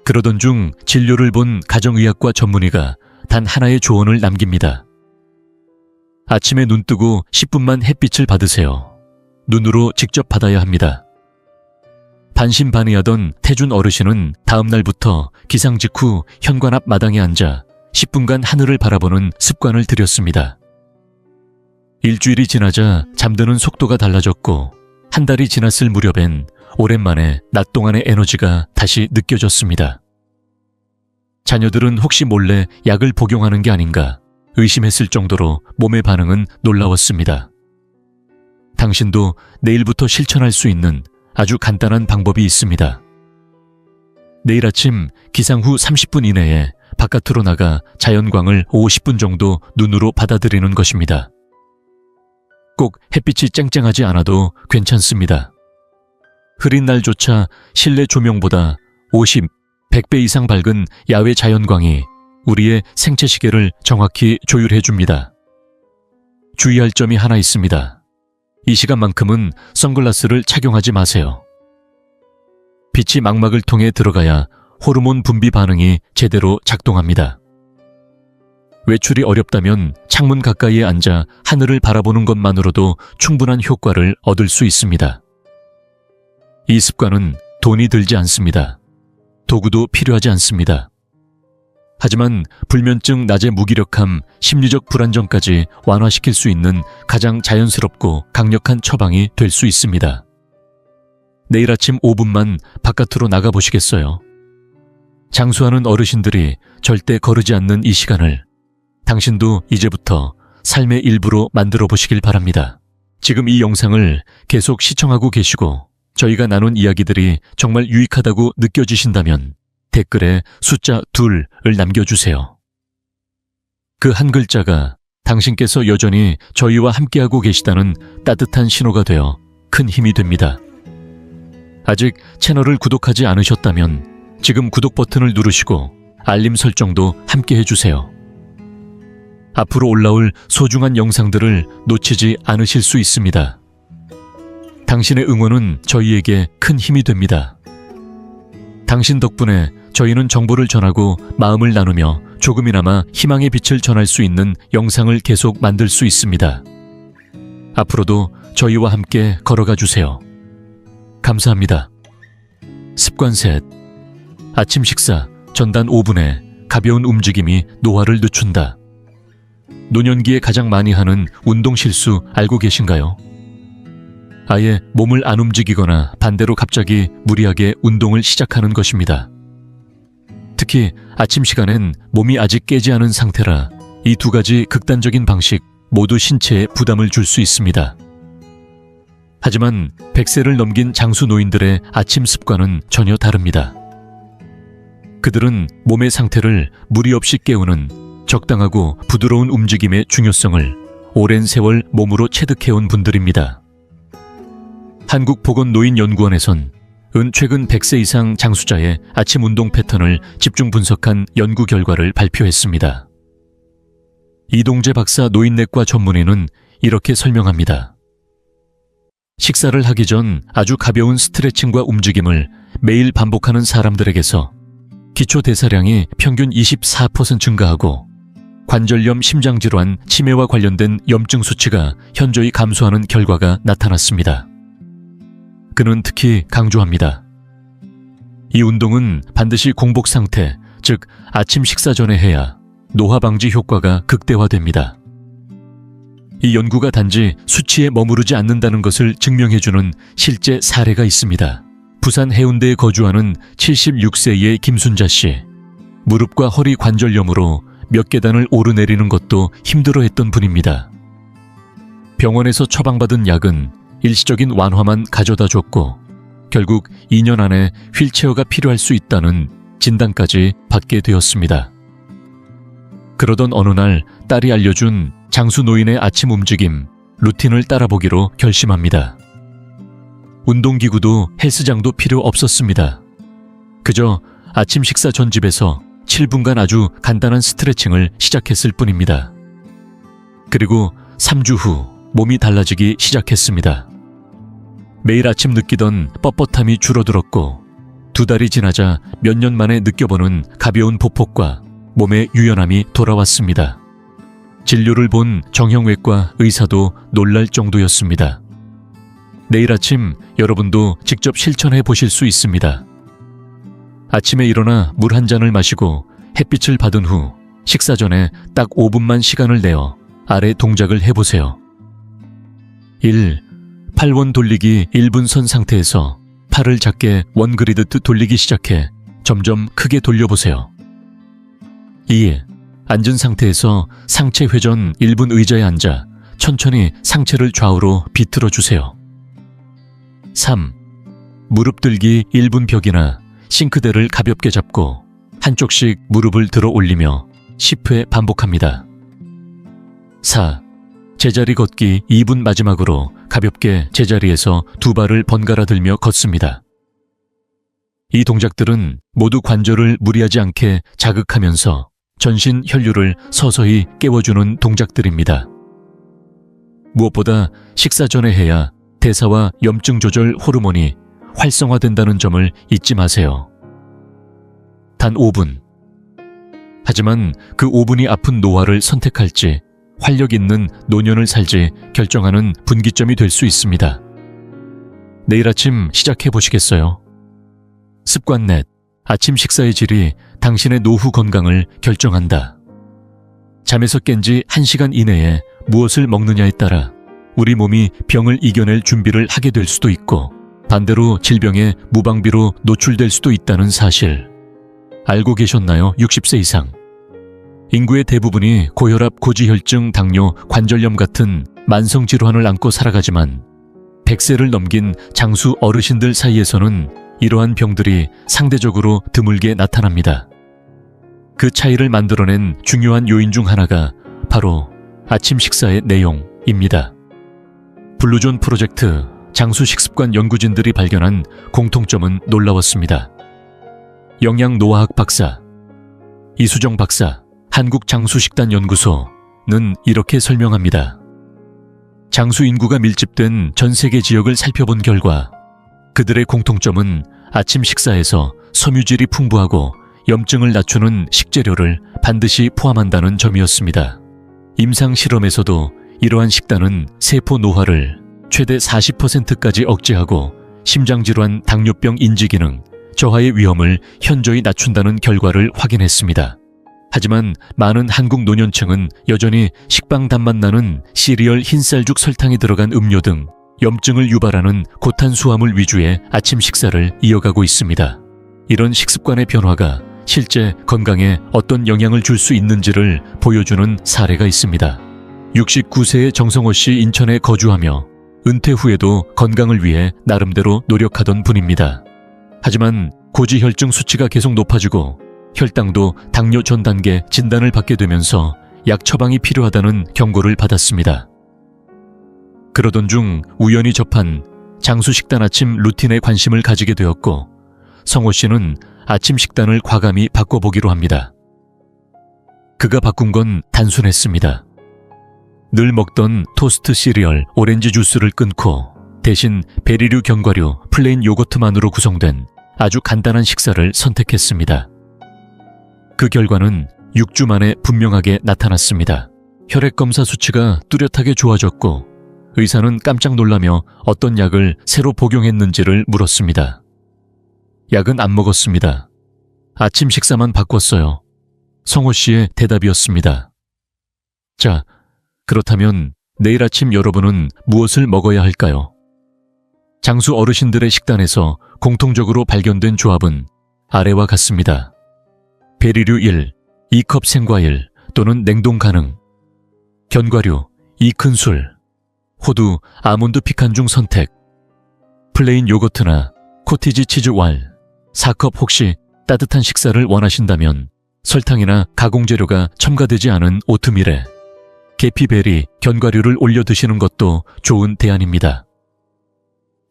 그러던 중 진료를 본 가정의학과 전문의가 단 하나의 조언을 남깁니다. 아침에 눈 뜨고 10분만 햇빛을 받으세요. 눈으로 직접 받아야 합니다. 반신반의하던 태준 어르신은 다음 날부터 기상 직후 현관 앞 마당에 앉아 10분간 하늘을 바라보는 습관을 들였습니다. 일주일이 지나자 잠드는 속도가 달라졌고 한 달이 지났을 무렵엔 오랜만에 낮 동안의 에너지가 다시 느껴졌습니다. 자녀들은 혹시 몰래 약을 복용하는 게 아닌가 의심했을 정도로 몸의 반응은 놀라웠습니다. 당신도 내일부터 실천할 수 있는 아주 간단한 방법이 있습니다. 내일 아침 기상 후 30분 이내에 바깥으로 나가 자연광을 50분 정도 눈으로 받아들이는 것입니다. 꼭 햇빛이 쨍쨍하지 않아도 괜찮습니다. 흐린 날조차 실내 조명보다 50, 100배 이상 밝은 야외 자연광이 우리의 생체 시계를 정확히 조율해 줍니다. 주의할 점이 하나 있습니다. 이 시간만큼은 선글라스를 착용하지 마세요. 빛이 망막을 통해 들어가야 호르몬 분비 반응이 제대로 작동합니다. 외출이 어렵다면 창문 가까이에 앉아 하늘을 바라보는 것만으로도 충분한 효과를 얻을 수 있습니다. 이 습관은 돈이 들지 않습니다. 도구도 필요하지 않습니다. 하지만 불면증 낮의 무기력함, 심리적 불안정까지 완화시킬 수 있는 가장 자연스럽고 강력한 처방이 될 수 있습니다. 내일 아침 5분만 바깥으로 나가보시겠어요? 장수하는 어르신들이 절대 거르지 않는 이 시간을 당신도 이제부터 삶의 일부로 만들어 보시길 바랍니다. 지금 이 영상을 계속 시청하고 계시고 저희가 나눈 이야기들이 정말 유익하다고 느껴지신다면 댓글에 숫자 2를 남겨주세요. 그 한 글자가 당신께서 여전히 저희와 함께하고 계시다는 따뜻한 신호가 되어 큰 힘이 됩니다. 아직 채널을 구독하지 않으셨다면 지금 구독 버튼을 누르시고 알림 설정도 함께 해주세요. 앞으로 올라올 소중한 영상들을 놓치지 않으실 수 있습니다. 당신의 응원은 저희에게 큰 힘이 됩니다. 당신 덕분에 저희는 정보를 전하고 마음을 나누며 조금이나마 희망의 빛을 전할 수 있는 영상을 계속 만들 수 있습니다. 앞으로도 저희와 함께 걸어가 주세요. 감사합니다. 습관 셋. 아침 식사 전단 5분에 가벼운 움직임이 노화를 늦춘다. 노년기에 가장 많이 하는 운동 실수 알고 계신가요? 아예 몸을 안 움직이거나 반대로 갑자기 무리하게 운동을 시작하는 것입니다. 특히 아침 시간엔 몸이 아직 깨지 않은 상태라 이 두 가지 극단적인 방식 모두 신체에 부담을 줄 수 있습니다. 하지만 100세를 넘긴 장수 노인들의 아침 습관은 전혀 다릅니다. 그들은 몸의 상태를 무리 없이 깨우는 적당하고 부드러운 움직임의 중요성을 오랜 세월 몸으로 체득해온 분들입니다. 한국보건노인연구원에선 최근 100세 이상 장수자의 아침 운동 패턴을 집중 분석한 연구 결과를 발표했습니다. 이동재 박사 노인내과 전문의는 이렇게 설명합니다. 식사를 하기 전 아주 가벼운 스트레칭과 움직임을 매일 반복하는 사람들에게서 기초 대사량이 평균 24% 증가하고 관절염, 심장질환, 치매와 관련된 염증 수치가 현저히 감소하는 결과가 나타났습니다. 그는 특히 강조합니다. 이 운동은 반드시 공복 상태, 즉 아침 식사 전에 해야 노화 방지 효과가 극대화됩니다. 이 연구가 단지 수치에 머무르지 않는다는 것을 증명해주는 실제 사례가 있습니다. 부산 해운대에 거주하는 76세의 김순자 씨. 무릎과 허리 관절염으로 몇 계단을 오르내리는 것도 힘들어했던 분입니다. 병원에서 처방받은 약은 일시적인 완화만 가져다 줬고 결국 2년 안에 휠체어가 필요할 수 있다는 진단까지 받게 되었습니다. 그러던 어느 날 딸이 알려준 장수 노인의 아침 움직임, 루틴을 따라보기로 결심합니다. 운동기구도 헬스장도 필요 없었습니다. 그저 아침 식사 전 집에서 7분간 아주 간단한 스트레칭을 시작했을 뿐입니다. 그리고 3주 후 몸이 달라지기 시작했습니다. 매일 아침 느끼던 뻣뻣함이 줄어들었고 2달이 지나자 몇 년 만에 느껴보는 가벼운 보폭과 몸의 유연함이 돌아왔습니다. 진료를 본 정형외과 의사도 놀랄 정도였습니다. 내일 아침 여러분도 직접 실천해 보실 수 있습니다. 아침에 일어나 물 한 잔을 마시고 햇빛을 받은 후 식사 전에 딱 5분만 시간을 내어 아래 동작을 해보세요. 1. 팔원 돌리기 1분 선 상태에서 팔을 작게 원 그리듯 돌리기 시작해 점점 크게 돌려보세요. 2. 앉은 상태에서 상체 회전 1분 의자에 앉아 천천히 상체를 좌우로 비틀어 주세요. 3. 무릎 들기 1분 벽이나 싱크대를 가볍게 잡고 한쪽씩 무릎을 들어 올리며 10회 반복합니다. 4. 제자리 걷기 2분 마지막으로 가볍게 제자리에서 2발을 번갈아 들며 걷습니다. 이 동작들은 모두 관절을 무리하지 않게 자극하면서 전신 혈류를 서서히 깨워주는 동작들입니다. 무엇보다 식사 전에 해야 대사와 염증 조절 호르몬이 활성화된다는 점을 잊지 마세요. 단 5분. 하지만 그 5분이 아픈 노화를 선택할지 활력 있는 노년을 살지 결정하는 분기점이 될 수 있습니다. 내일 아침 시작해 보시겠어요? 습관넷, 아침 식사의 질이 당신의 노후 건강을 결정한다. 잠에서 깬 지 1시간 이내에 무엇을 먹느냐에 따라 우리 몸이 병을 이겨낼 준비를 하게 될 수도 있고 반대로 질병에 무방비로 노출될 수도 있다는 사실. 알고 계셨나요? 60세 이상. 인구의 대부분이 고혈압, 고지혈증, 당뇨, 관절염 같은 만성질환을 안고 살아가지만 100세를 넘긴 장수 어르신들 사이에서는 이러한 병들이 상대적으로 드물게 나타납니다. 그 차이를 만들어낸 중요한 요인 중 하나가 바로 아침 식사의 내용입니다. 블루존 프로젝트 장수 식습관 연구진들이 발견한 공통점은 놀라웠습니다. 영양노화학 박사 이수정 박사 한국장수식단연구소는 이렇게 설명합니다. 장수 인구가 밀집된 전 세계 지역을 살펴본 결과 그들의 공통점은 아침 식사에서 섬유질이 풍부하고 염증을 낮추는 식재료를 반드시 포함한다는 점이었습니다. 임상 실험에서도 이러한 식단은 세포 노화를 최대 40%까지 억제하고 심장질환, 당뇨병 인지기능, 저하의 위험을 현저히 낮춘다는 결과를 확인했습니다. 하지만 많은 한국 노년층은 여전히 식빵 단맛 나는 시리얼 흰쌀죽 설탕이 들어간 음료 등 염증을 유발하는 고탄수화물 위주의 아침 식사를 이어가고 있습니다. 이런 식습관의 변화가 실제 건강에 어떤 영향을 줄 수 있는지를 보여주는 사례가 있습니다. 69세의 정성호 씨 인천에 거주하며 은퇴 후에도 건강을 위해 나름대로 노력하던 분입니다. 하지만 고지혈증 수치가 계속 높아지고 혈당도 당뇨 전 단계 진단을 받게 되면서 약 처방이 필요하다는 경고를 받았습니다. 그러던 중 우연히 접한 장수 식단 아침 루틴에 관심을 가지게 되었고 성호 씨는 아침 식단을 과감히 바꿔보기로 합니다. 그가 바꾼 건 단순했습니다. 늘 먹던 토스트 시리얼, 오렌지 주스를 끊고 대신 베리류 견과류, 플레인 요거트만으로 구성된 아주 간단한 식사를 선택했습니다. 그 결과는 6주 만에 분명하게 나타났습니다. 혈액검사 수치가 뚜렷하게 좋아졌고 의사는 깜짝 놀라며 어떤 약을 새로 복용했는지를 물었습니다. 약은 안 먹었습니다. 아침 식사만 바꿨어요. 성호 씨의 대답이었습니다. 자, 그렇다면 내일 아침 여러분은 무엇을 먹어야 할까요? 장수 어르신들의 식단에서 공통적으로 발견된 조합은 아래와 같습니다. 베리류 1, 2컵 생과일 또는 냉동 가능, 견과류 2큰술, 호두, 아몬드 피칸 중 선택, 플레인 요거트나 코티지 치즈 왈, 4컵. 혹시 따뜻한 식사를 원하신다면 설탕이나 가공재료가 첨가되지 않은 오트밀에 계피베리, 견과류를 올려 드시는 것도 좋은 대안입니다.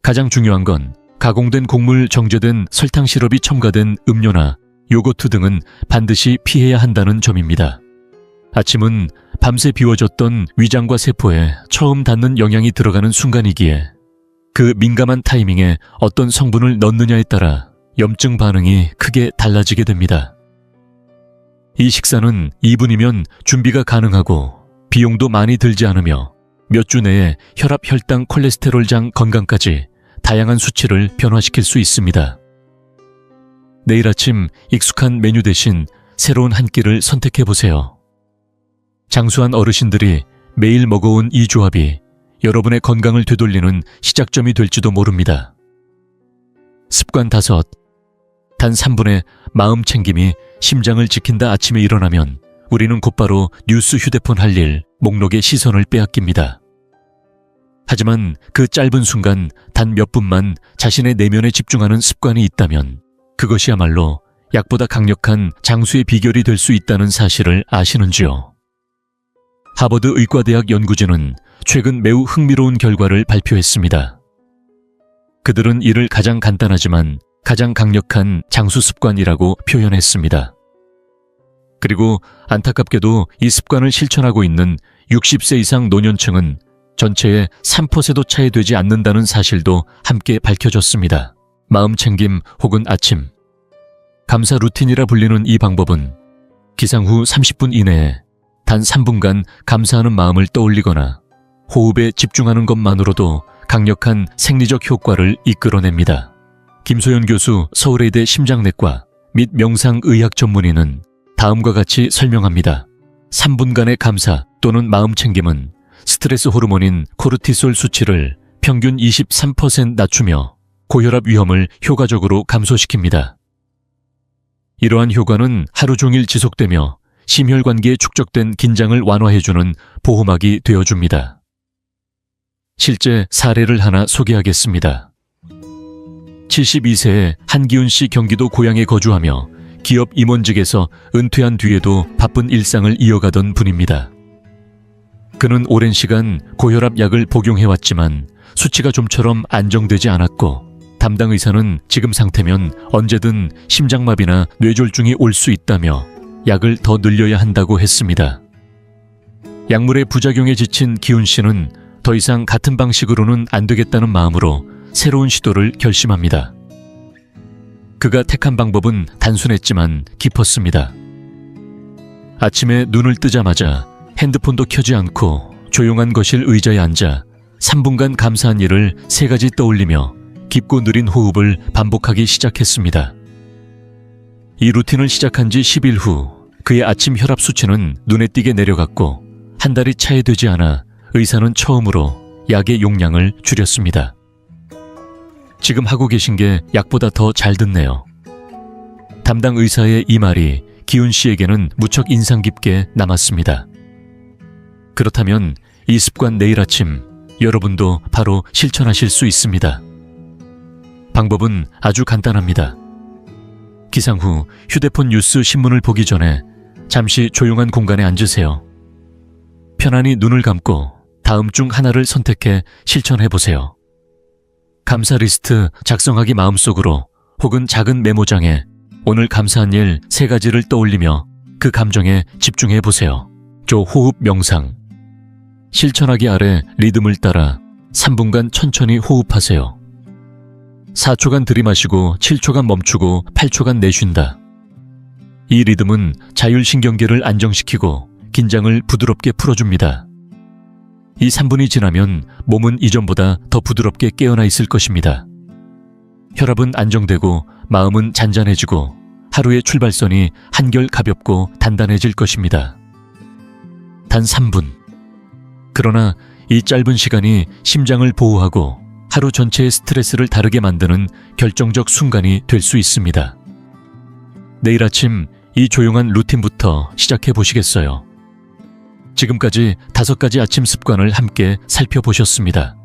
가장 중요한 건 가공된 곡물 정제된 설탕 시럽이 첨가된 음료나 요거트 등은 반드시 피해야 한다는 점입니다. 아침은 밤새 비워졌던 위장과 세포에 처음 닿는 영양이 들어가는 순간이기에 그 민감한 타이밍에 어떤 성분을 넣느냐에 따라 염증 반응이 크게 달라지게 됩니다. 이 식사는 2분이면 준비가 가능하고 비용도 많이 들지 않으며 몇 주 내에 혈압, 혈당, 콜레스테롤 장 건강까지 다양한 수치를 변화시킬 수 있습니다. 내일 아침 익숙한 메뉴 대신 새로운 한 끼를 선택해보세요. 장수한 어르신들이 매일 먹어온 이 조합이 여러분의 건강을 되돌리는 시작점이 될지도 모릅니다. 습관 5. 단 3분의 마음 챙김이 심장을 지킨다. 아침에 일어나면 우리는 곧바로 뉴스, 휴대폰 할 일, 목록에 시선을 빼앗깁니다. 하지만 그 짧은 순간 단 몇 분만 자신의 내면에 집중하는 습관이 있다면 그것이야말로 약보다 강력한 장수의 비결이 될 수 있다는 사실을 아시는지요? 하버드 의과대학 연구진은 최근 매우 흥미로운 결과를 발표했습니다. 그들은 이를 가장 간단하지만 가장 강력한 장수 습관이라고 표현했습니다. 그리고 안타깝게도 이 습관을 실천하고 있는 60세 이상 노년층은 전체의 3%도 차이 되지 않는다는 사실도 함께 밝혀졌습니다. 마음 챙김 혹은 아침 감사 루틴이라 불리는 이 방법은 기상 후 30분 이내에 단 3분간 감사하는 마음을 떠올리거나 호흡에 집중하는 것만으로도 강력한 생리적 효과를 이끌어냅니다. 김소연 교수, 서울의대 심장내과 및 명상의학 전문의는 다음과 같이 설명합니다. 3분간의 감사 또는 마음 챙김은 스트레스 호르몬인 코르티솔 수치를 평균 23% 낮추며 고혈압 위험을 효과적으로 감소시킵니다. 이러한 효과는 하루 종일 지속되며 심혈관계에 축적된 긴장을 완화해주는 보호막이 되어줍니다. 실제 사례를 하나 소개하겠습니다. 72세의 한기훈 씨 경기도 고향에 거주하며 기업 임원직에서 은퇴한 뒤에도 바쁜 일상을 이어가던 분입니다. 그는 오랜 시간 고혈압 약을 복용해왔지만 수치가 좀처럼 안정되지 않았고 담당 의사는 지금 상태면 언제든 심장마비나 뇌졸중이 올 수 있다며 약을 더 늘려야 한다고 했습니다. 약물의 부작용에 지친 기훈 씨는 더 이상 같은 방식으로는 안 되겠다는 마음으로 새로운 시도를 결심합니다. 그가 택한 방법은 단순했지만 깊었습니다. 아침에 눈을 뜨자마자 핸드폰도 켜지 않고 조용한 거실 의자에 앉아 3분간 감사한 일을 3가지 떠올리며 깊고 느린 호흡을 반복하기 시작했습니다. 이 루틴을 시작한 지 10일 후 그의 아침 혈압 수치는 눈에 띄게 내려갔고 한 달이 차이 되지 않아 의사는 처음으로 약의 용량을 줄였습니다. 지금 하고 계신 게 약보다 더 잘 듣네요. 담당 의사의 이 말이 기훈 씨에게는 무척 인상 깊게 남았습니다. 그렇다면 이 습관 내일 아침 여러분도 바로 실천하실 수 있습니다. 방법은 아주 간단합니다. 기상 후 휴대폰 뉴스 신문을 보기 전에 잠시 조용한 공간에 앉으세요. 편안히 눈을 감고 다음 중 하나를 선택해 실천해 보세요. 감사 리스트 작성하기 마음속으로 혹은 작은 메모장에 오늘 감사한 일 3가지를 떠올리며 그 감정에 집중해 보세요. 호흡 명상. 실천하기 아래 리듬을 따라 3분간 천천히 호흡하세요. 4초간 들이마시고 7초간 멈추고 8초간 내쉰다. 이 리듬은 자율신경계를 안정시키고 긴장을 부드럽게 풀어줍니다. 이 3분이 지나면 몸은 이전보다 더 부드럽게 깨어나 있을 것입니다. 혈압은 안정되고 마음은 잔잔해지고 하루의 출발선이 한결 가볍고 단단해질 것입니다. 단 3분. 그러나 이 짧은 시간이 심장을 보호하고 하루 전체의 스트레스를 다르게 만드는 결정적 순간이 될 수 있습니다. 내일 아침 이 조용한 루틴부터 시작해 보시겠어요? 지금까지 5가지 아침 습관을 함께 살펴보셨습니다.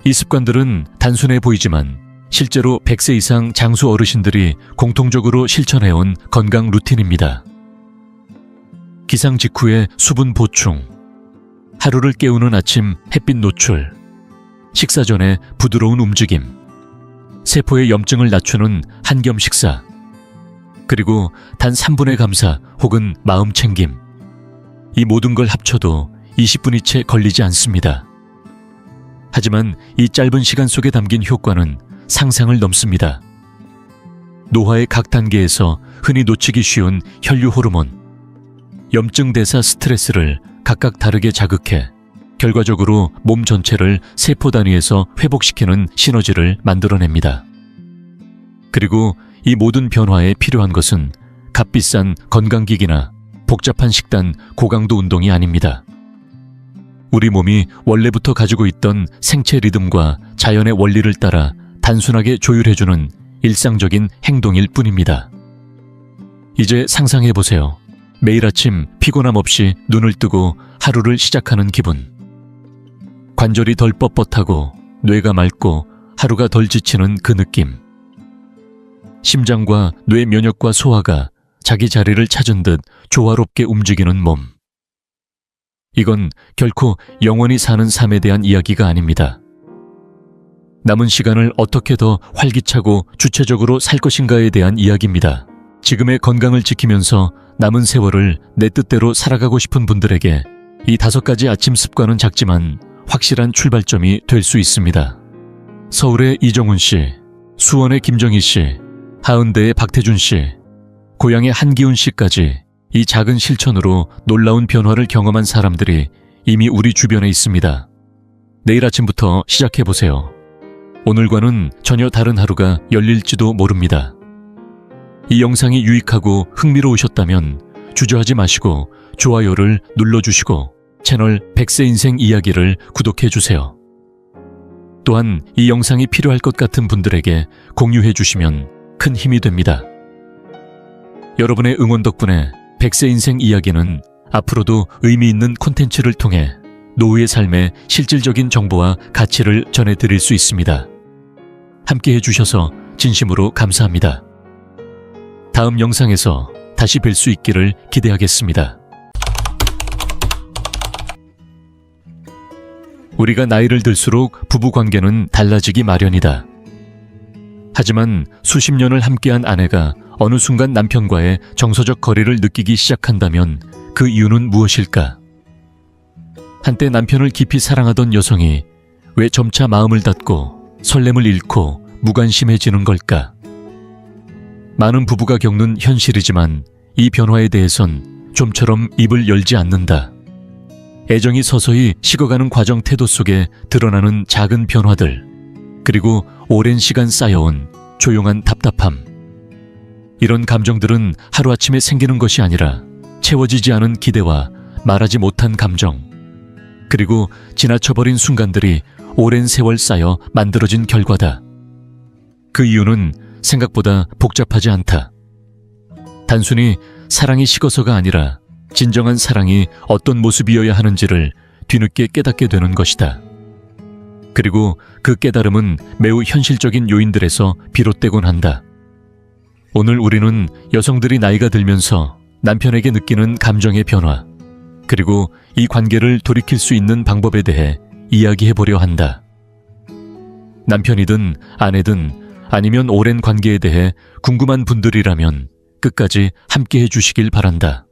이 습관들은 단순해 보이지만 실제로 100세 이상 장수 어르신들이 공통적으로 실천해온 건강 루틴입니다. 기상 직후의 수분 보충, 하루를 깨우는 아침 햇빛 노출, 식사 전에 부드러운 움직임, 세포의 염증을 낮추는 한겸 식사, 그리고 단 3분의 감사 혹은 마음 챙김. 이 모든 걸 합쳐도 20분이 채 걸리지 않습니다. 하지만 이 짧은 시간 속에 담긴 효과는 상상을 넘습니다. 노화의 각 단계에서 흔히 놓치기 쉬운 혈류 호르몬, 염증 대사 스트레스를 각각 다르게 자극해 결과적으로 몸 전체를 세포 단위에서 회복시키는 시너지를 만들어냅니다. 그리고 이 모든 변화에 필요한 것은 값비싼 건강기기나 복잡한 식단, 고강도 운동이 아닙니다. 우리 몸이 원래부터 가지고 있던 생체 리듬과 자연의 원리를 따라 단순하게 조율해주는 일상적인 행동일 뿐입니다. 이제 상상해보세요. 매일 아침 피곤함 없이 눈을 뜨고 하루를 시작하는 기분. 관절이 덜 뻣뻣하고 뇌가 맑고 하루가 덜 지치는 그 느낌. 심장과 뇌 면역과 소화가 자기 자리를 찾은 듯 조화롭게 움직이는 몸. 이건 결코 영원히 사는 삶에 대한 이야기가 아닙니다. 남은 시간을 어떻게 더 활기차고 주체적으로 살 것인가에 대한 이야기입니다. 지금의 건강을 지키면서 남은 세월을 내 뜻대로 살아가고 싶은 분들에게 이 5가지 아침 습관은 작지만 확실한 출발점이 될 수 있습니다. 서울의 이정훈 씨, 수원의 김정희 씨, 하은대의 박태준 씨, 고향의 한기훈 씨까지 이 작은 실천으로 놀라운 변화를 경험한 사람들이 이미 우리 주변에 있습니다. 내일 아침부터 시작해보세요. 오늘과는 전혀 다른 하루가 열릴지도 모릅니다. 이 영상이 유익하고 흥미로우셨다면 주저하지 마시고 좋아요를 눌러주시고 채널 100세 인생 이야기를 구독해주세요. 또한 이 영상이 필요할 것 같은 분들에게 공유해주시면 큰 힘이 됩니다. 여러분의 응원 덕분에 100세 인생 이야기는 앞으로도 의미 있는 콘텐츠를 통해 노후의 삶의 실질적인 정보와 가치를 전해드릴 수 있습니다. 함께 해주셔서 진심으로 감사합니다. 다음 영상에서 다시 뵐 수 있기를 기대하겠습니다. 우리가 나이를 들수록 부부관계는 달라지기 마련이다. 하지만 수십 년을 함께한 아내가 어느 순간 남편과의 정서적 거리를 느끼기 시작한다면 그 이유는 무엇일까? 한때 남편을 깊이 사랑하던 여성이 왜 점차 마음을 닫고 설렘을 잃고 무관심해지는 걸까? 많은 부부가 겪는 현실이지만 이 변화에 대해선 좀처럼 입을 열지 않는다. 애정이 서서히 식어가는 과정 태도 속에 드러나는 작은 변화들, 그리고 오랜 시간 쌓여온 조용한 답답함. 이런 감정들은 하루아침에 생기는 것이 아니라 채워지지 않은 기대와 말하지 못한 감정, 그리고 지나쳐버린 순간들이 오랜 세월 쌓여 만들어진 결과다. 그 이유는 생각보다 복잡하지 않다. 단순히 사랑이 식어서가 아니라 진정한 사랑이 어떤 모습이어야 하는지를 뒤늦게 깨닫게 되는 것이다. 그리고 그 깨달음은 매우 현실적인 요인들에서 비롯되곤 한다. 오늘 우리는 여성들이 나이가 들면서 남편에게 느끼는 감정의 변화, 그리고 이 관계를 돌이킬 수 있는 방법에 대해 이야기해보려 한다. 남편이든 아내든 아니면 오랜 관계에 대해 궁금한 분들이라면 끝까지 함께 해주시길 바란다.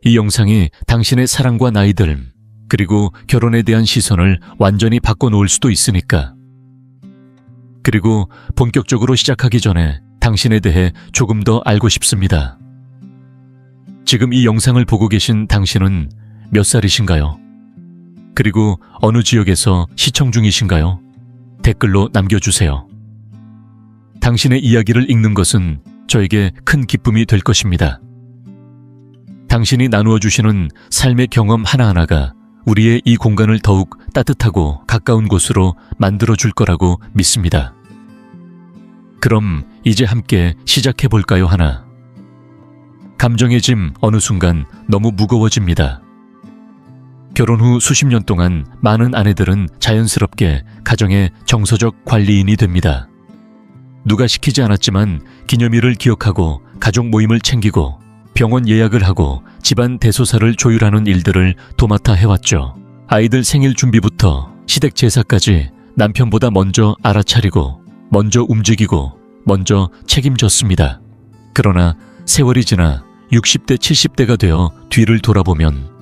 이 영상이 당신의 사랑과 나이듦, 그리고 결혼에 대한 시선을 완전히 바꿔놓을 수도 있으니까. 그리고 본격적으로 시작하기 전에 당신에 대해 조금 더 알고 싶습니다. 지금 이 영상을 보고 계신 당신은 몇 살이신가요? 그리고 어느 지역에서 시청 중이신가요? 댓글로 남겨주세요. 당신의 이야기를 읽는 것은 저에게 큰 기쁨이 될 것입니다. 당신이 나누어 주시는 삶의 경험 하나하나가 우리의 이 공간을 더욱 따뜻하고 가까운 곳으로 만들어 줄 거라고 믿습니다. 그럼 이제 함께 시작해 볼까요 하나? 감정의 짐 어느 순간 너무 무거워집니다. 결혼 후 수십 년 동안 많은 아내들은 자연스럽게 가정의 정서적 관리인이 됩니다. 누가 시키지 않았지만 기념일을 기억하고 가족 모임을 챙기고 병원 예약을 하고 집안 대소사를 조율하는 일들을 도맡아 해왔죠. 아이들 생일 준비부터 시댁 제사까지 남편보다 먼저 알아차리고 먼저 움직이고 먼저 책임졌습니다. 그러나 세월이 지나 60대 70대가 되어 뒤를 돌아보면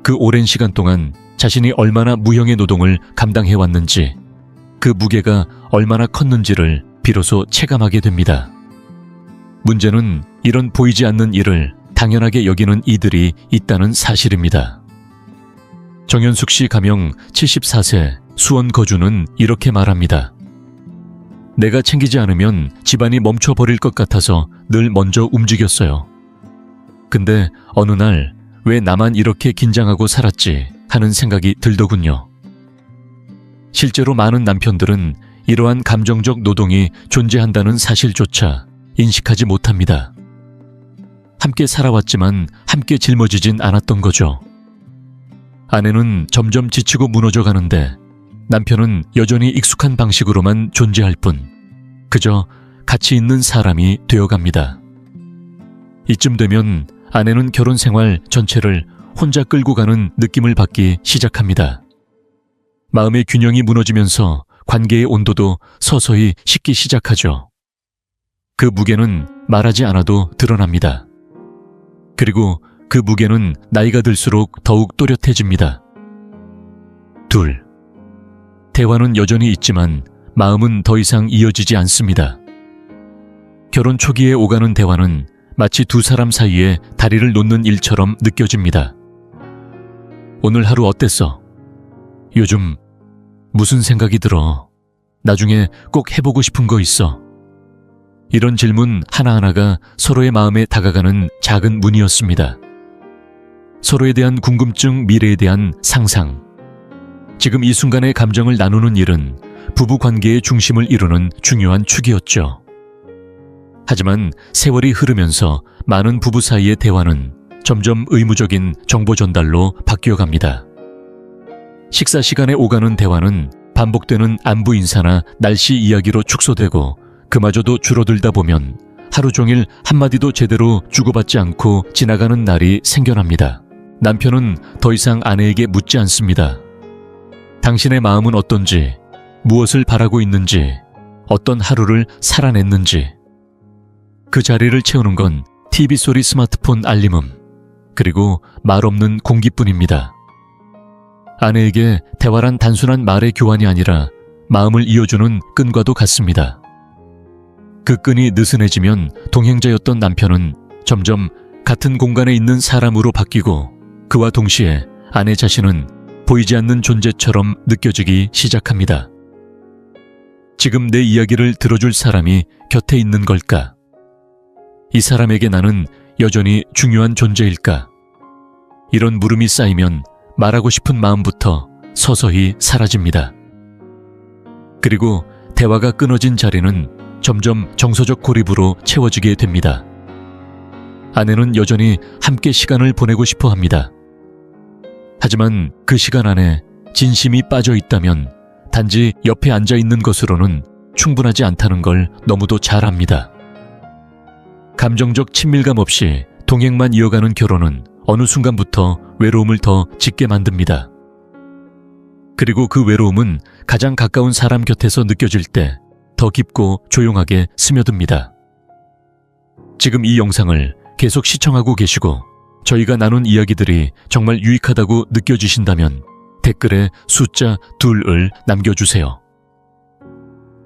그 오랜 시간 동안 자신이 얼마나 무형의 노동을 감당해왔는지, 그 무게가 얼마나 컸는지를 비로소 체감하게 됩니다. 문제는 이런 보이지 않는 일을 당연하게 여기는 이들이 있다는 사실입니다. 정현숙 씨 가명 74세 수원 거주는 이렇게 말합니다. 내가 챙기지 않으면 집안이 멈춰버릴 것 같아서 늘 먼저 움직였어요. 근데 어느 날 왜 나만 이렇게 긴장하고 살았지 하는 생각이 들더군요. 실제로 많은 남편들은 이러한 감정적 노동이 존재한다는 사실조차 인식하지 못합니다. 함께 살아왔지만 함께 짊어지진 않았던 거죠. 아내는 점점 지치고 무너져 가는데 남편은 여전히 익숙한 방식으로만 존재할 뿐 그저 가치 있는 사람이 되어갑니다. 이쯤 되면 아내는 결혼 생활 전체를 혼자 끌고 가는 느낌을 받기 시작합니다. 마음의 균형이 무너지면서 관계의 온도도 서서히 식기 시작하죠. 그 무게는 말하지 않아도 드러납니다. 그리고 그 무게는 나이가 들수록 더욱 또렷해집니다. 둘, 대화는 여전히 있지만 마음은 더 이상 이어지지 않습니다. 결혼 초기에 오가는 대화는 마치 두 사람 사이에 다리를 놓는 일처럼 느껴집니다. 오늘 하루 어땠어? 요즘 무슨 생각이 들어? 나중에 꼭 해보고 싶은 거 있어? 이런 질문 하나하나가 서로의 마음에 다가가는 작은 문이었습니다. 서로에 대한 궁금증, 미래에 대한 상상. 지금 이 순간의 감정을 나누는 일은 부부 관계의 중심을 이루는 중요한 축이었죠. 하지만 세월이 흐르면서 많은 부부 사이의 대화는 점점 의무적인 정보 전달로 바뀌어갑니다. 식사 시간에 오가는 대화는 반복되는 안부 인사나 날씨 이야기로 축소되고 그마저도 줄어들다 보면 하루 종일 한마디도 제대로 주고받지 않고 지나가는 날이 생겨납니다. 남편은 더 이상 아내에게 묻지 않습니다. 당신의 마음은 어떤지, 무엇을 바라고 있는지, 어떤 하루를 살아냈는지. 그 자리를 채우는 건 TV 소리, 스마트폰 알림음, 그리고 말 없는 공기뿐입니다. 아내에게 대화란 단순한 말의 교환이 아니라 마음을 이어주는 끈과도 같습니다. 그 끈이 느슨해지면 동행자였던 남편은 점점 같은 공간에 있는 사람으로 바뀌고 그와 동시에 아내 자신은 보이지 않는 존재처럼 느껴지기 시작합니다. 지금 내 이야기를 들어줄 사람이 곁에 있는 걸까? 이 사람에게 나는 여전히 중요한 존재일까? 이런 물음이 쌓이면 말하고 싶은 마음부터 서서히 사라집니다. 그리고 대화가 끊어진 자리는 점점 정서적 고립으로 채워지게 됩니다. 아내는 여전히 함께 시간을 보내고 싶어 합니다. 하지만 그 시간 안에 진심이 빠져 있다면 단지 옆에 앉아 있는 것으로는 충분하지 않다는 걸 너무도 잘 압니다. 감정적 친밀감 없이 동행만 이어가는 결혼은 어느 순간부터 외로움을 더 짙게 만듭니다. 그리고 그 외로움은 가장 가까운 사람 곁에서 느껴질 때 더 깊고 조용하게 스며듭니다. 지금 이 영상을 계속 시청하고 계시고 저희가 나눈 이야기들이 정말 유익하다고 느껴지신다면 댓글에 숫자 2을 남겨주세요.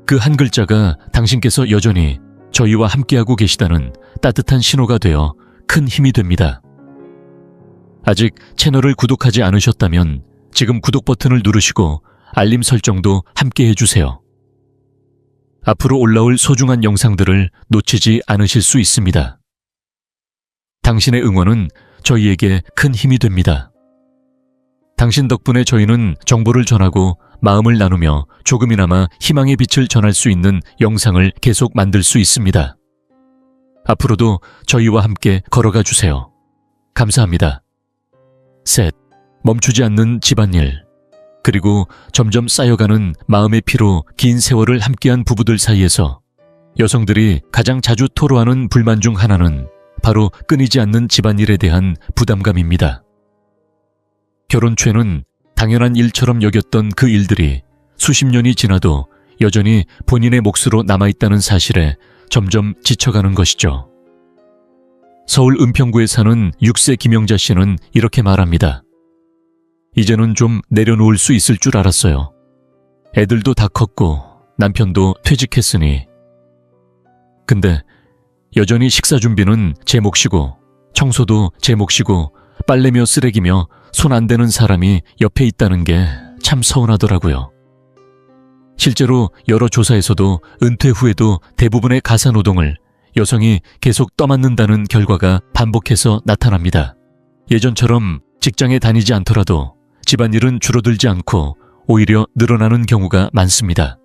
그 한 글자가 당신께서 여전히 저희와 함께하고 계시다는 따뜻한 신호가 되어 큰 힘이 됩니다. 아직 채널을 구독하지 않으셨다면 지금 구독 버튼을 누르시고 알림 설정도 함께 해주세요. 앞으로 올라올 소중한 영상들을 놓치지 않으실 수 있습니다. 당신의 응원은 저희에게 큰 힘이 됩니다. 당신 덕분에 저희는 정보를 전하고 마음을 나누며 조금이나마 희망의 빛을 전할 수 있는 영상을 계속 만들 수 있습니다. 앞으로도 저희와 함께 걸어가 주세요. 감사합니다. 셋, 멈추지 않는 집안일. 그리고 점점 쌓여가는 마음의 피로 긴 세월을 함께한 부부들 사이에서 여성들이 가장 자주 토로하는 불만 중 하나는 바로 끊이지 않는 집안일에 대한 부담감입니다. 결혼 초에는 당연한 일처럼 여겼던 그 일들이 수십 년이 지나도 여전히 본인의 몫으로 남아있다는 사실에 점점 지쳐가는 것이죠. 서울 은평구에 사는 6세 김영자 씨는 이렇게 말합니다. 이제는 좀 내려놓을 수 있을 줄 알았어요. 애들도 다 컸고 남편도 퇴직했으니. 근데 여전히 식사 준비는 제 몫이고 청소도 제 몫이고 빨래며 쓰레기며 손 안 대는 사람이 옆에 있다는 게 참 서운하더라고요. 실제로 여러 조사에서도 은퇴 후에도 대부분의 가사노동을 여성이 계속 떠맡는다는 결과가 반복해서 나타납니다. 예전처럼 직장에 다니지 않더라도 집안일은 줄어들지 않고 오히려 늘어나는 경우가 많습니다.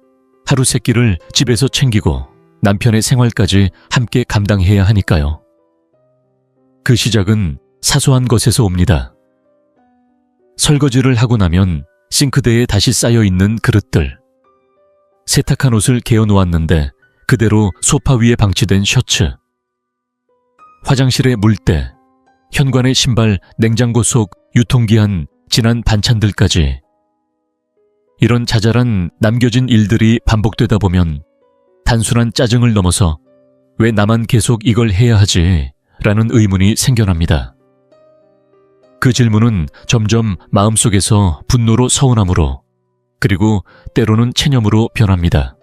하루 세 끼를 집에서 챙기고 남편의 생활까지 함께 감당해야 하니까요. 그 시작은 사소한 것에서 옵니다. 설거지를 하고 나면 싱크대에 다시 쌓여있는 그릇들, 세탁한 옷을 개어 놓았는데 그대로 소파 위에 방치된 셔츠, 화장실의 물때, 현관의 신발, 냉장고 속 유통기한 지난 반찬들까지. 이런 자잘한 남겨진 일들이 반복되다 보면 단순한 짜증을 넘어서 왜 나만 계속 이걸 해야 하지? 라는 의문이 생겨납니다. 그 질문은 점점 마음속에서 분노로 서운함으로 그리고 때로는 체념으로 변합니다.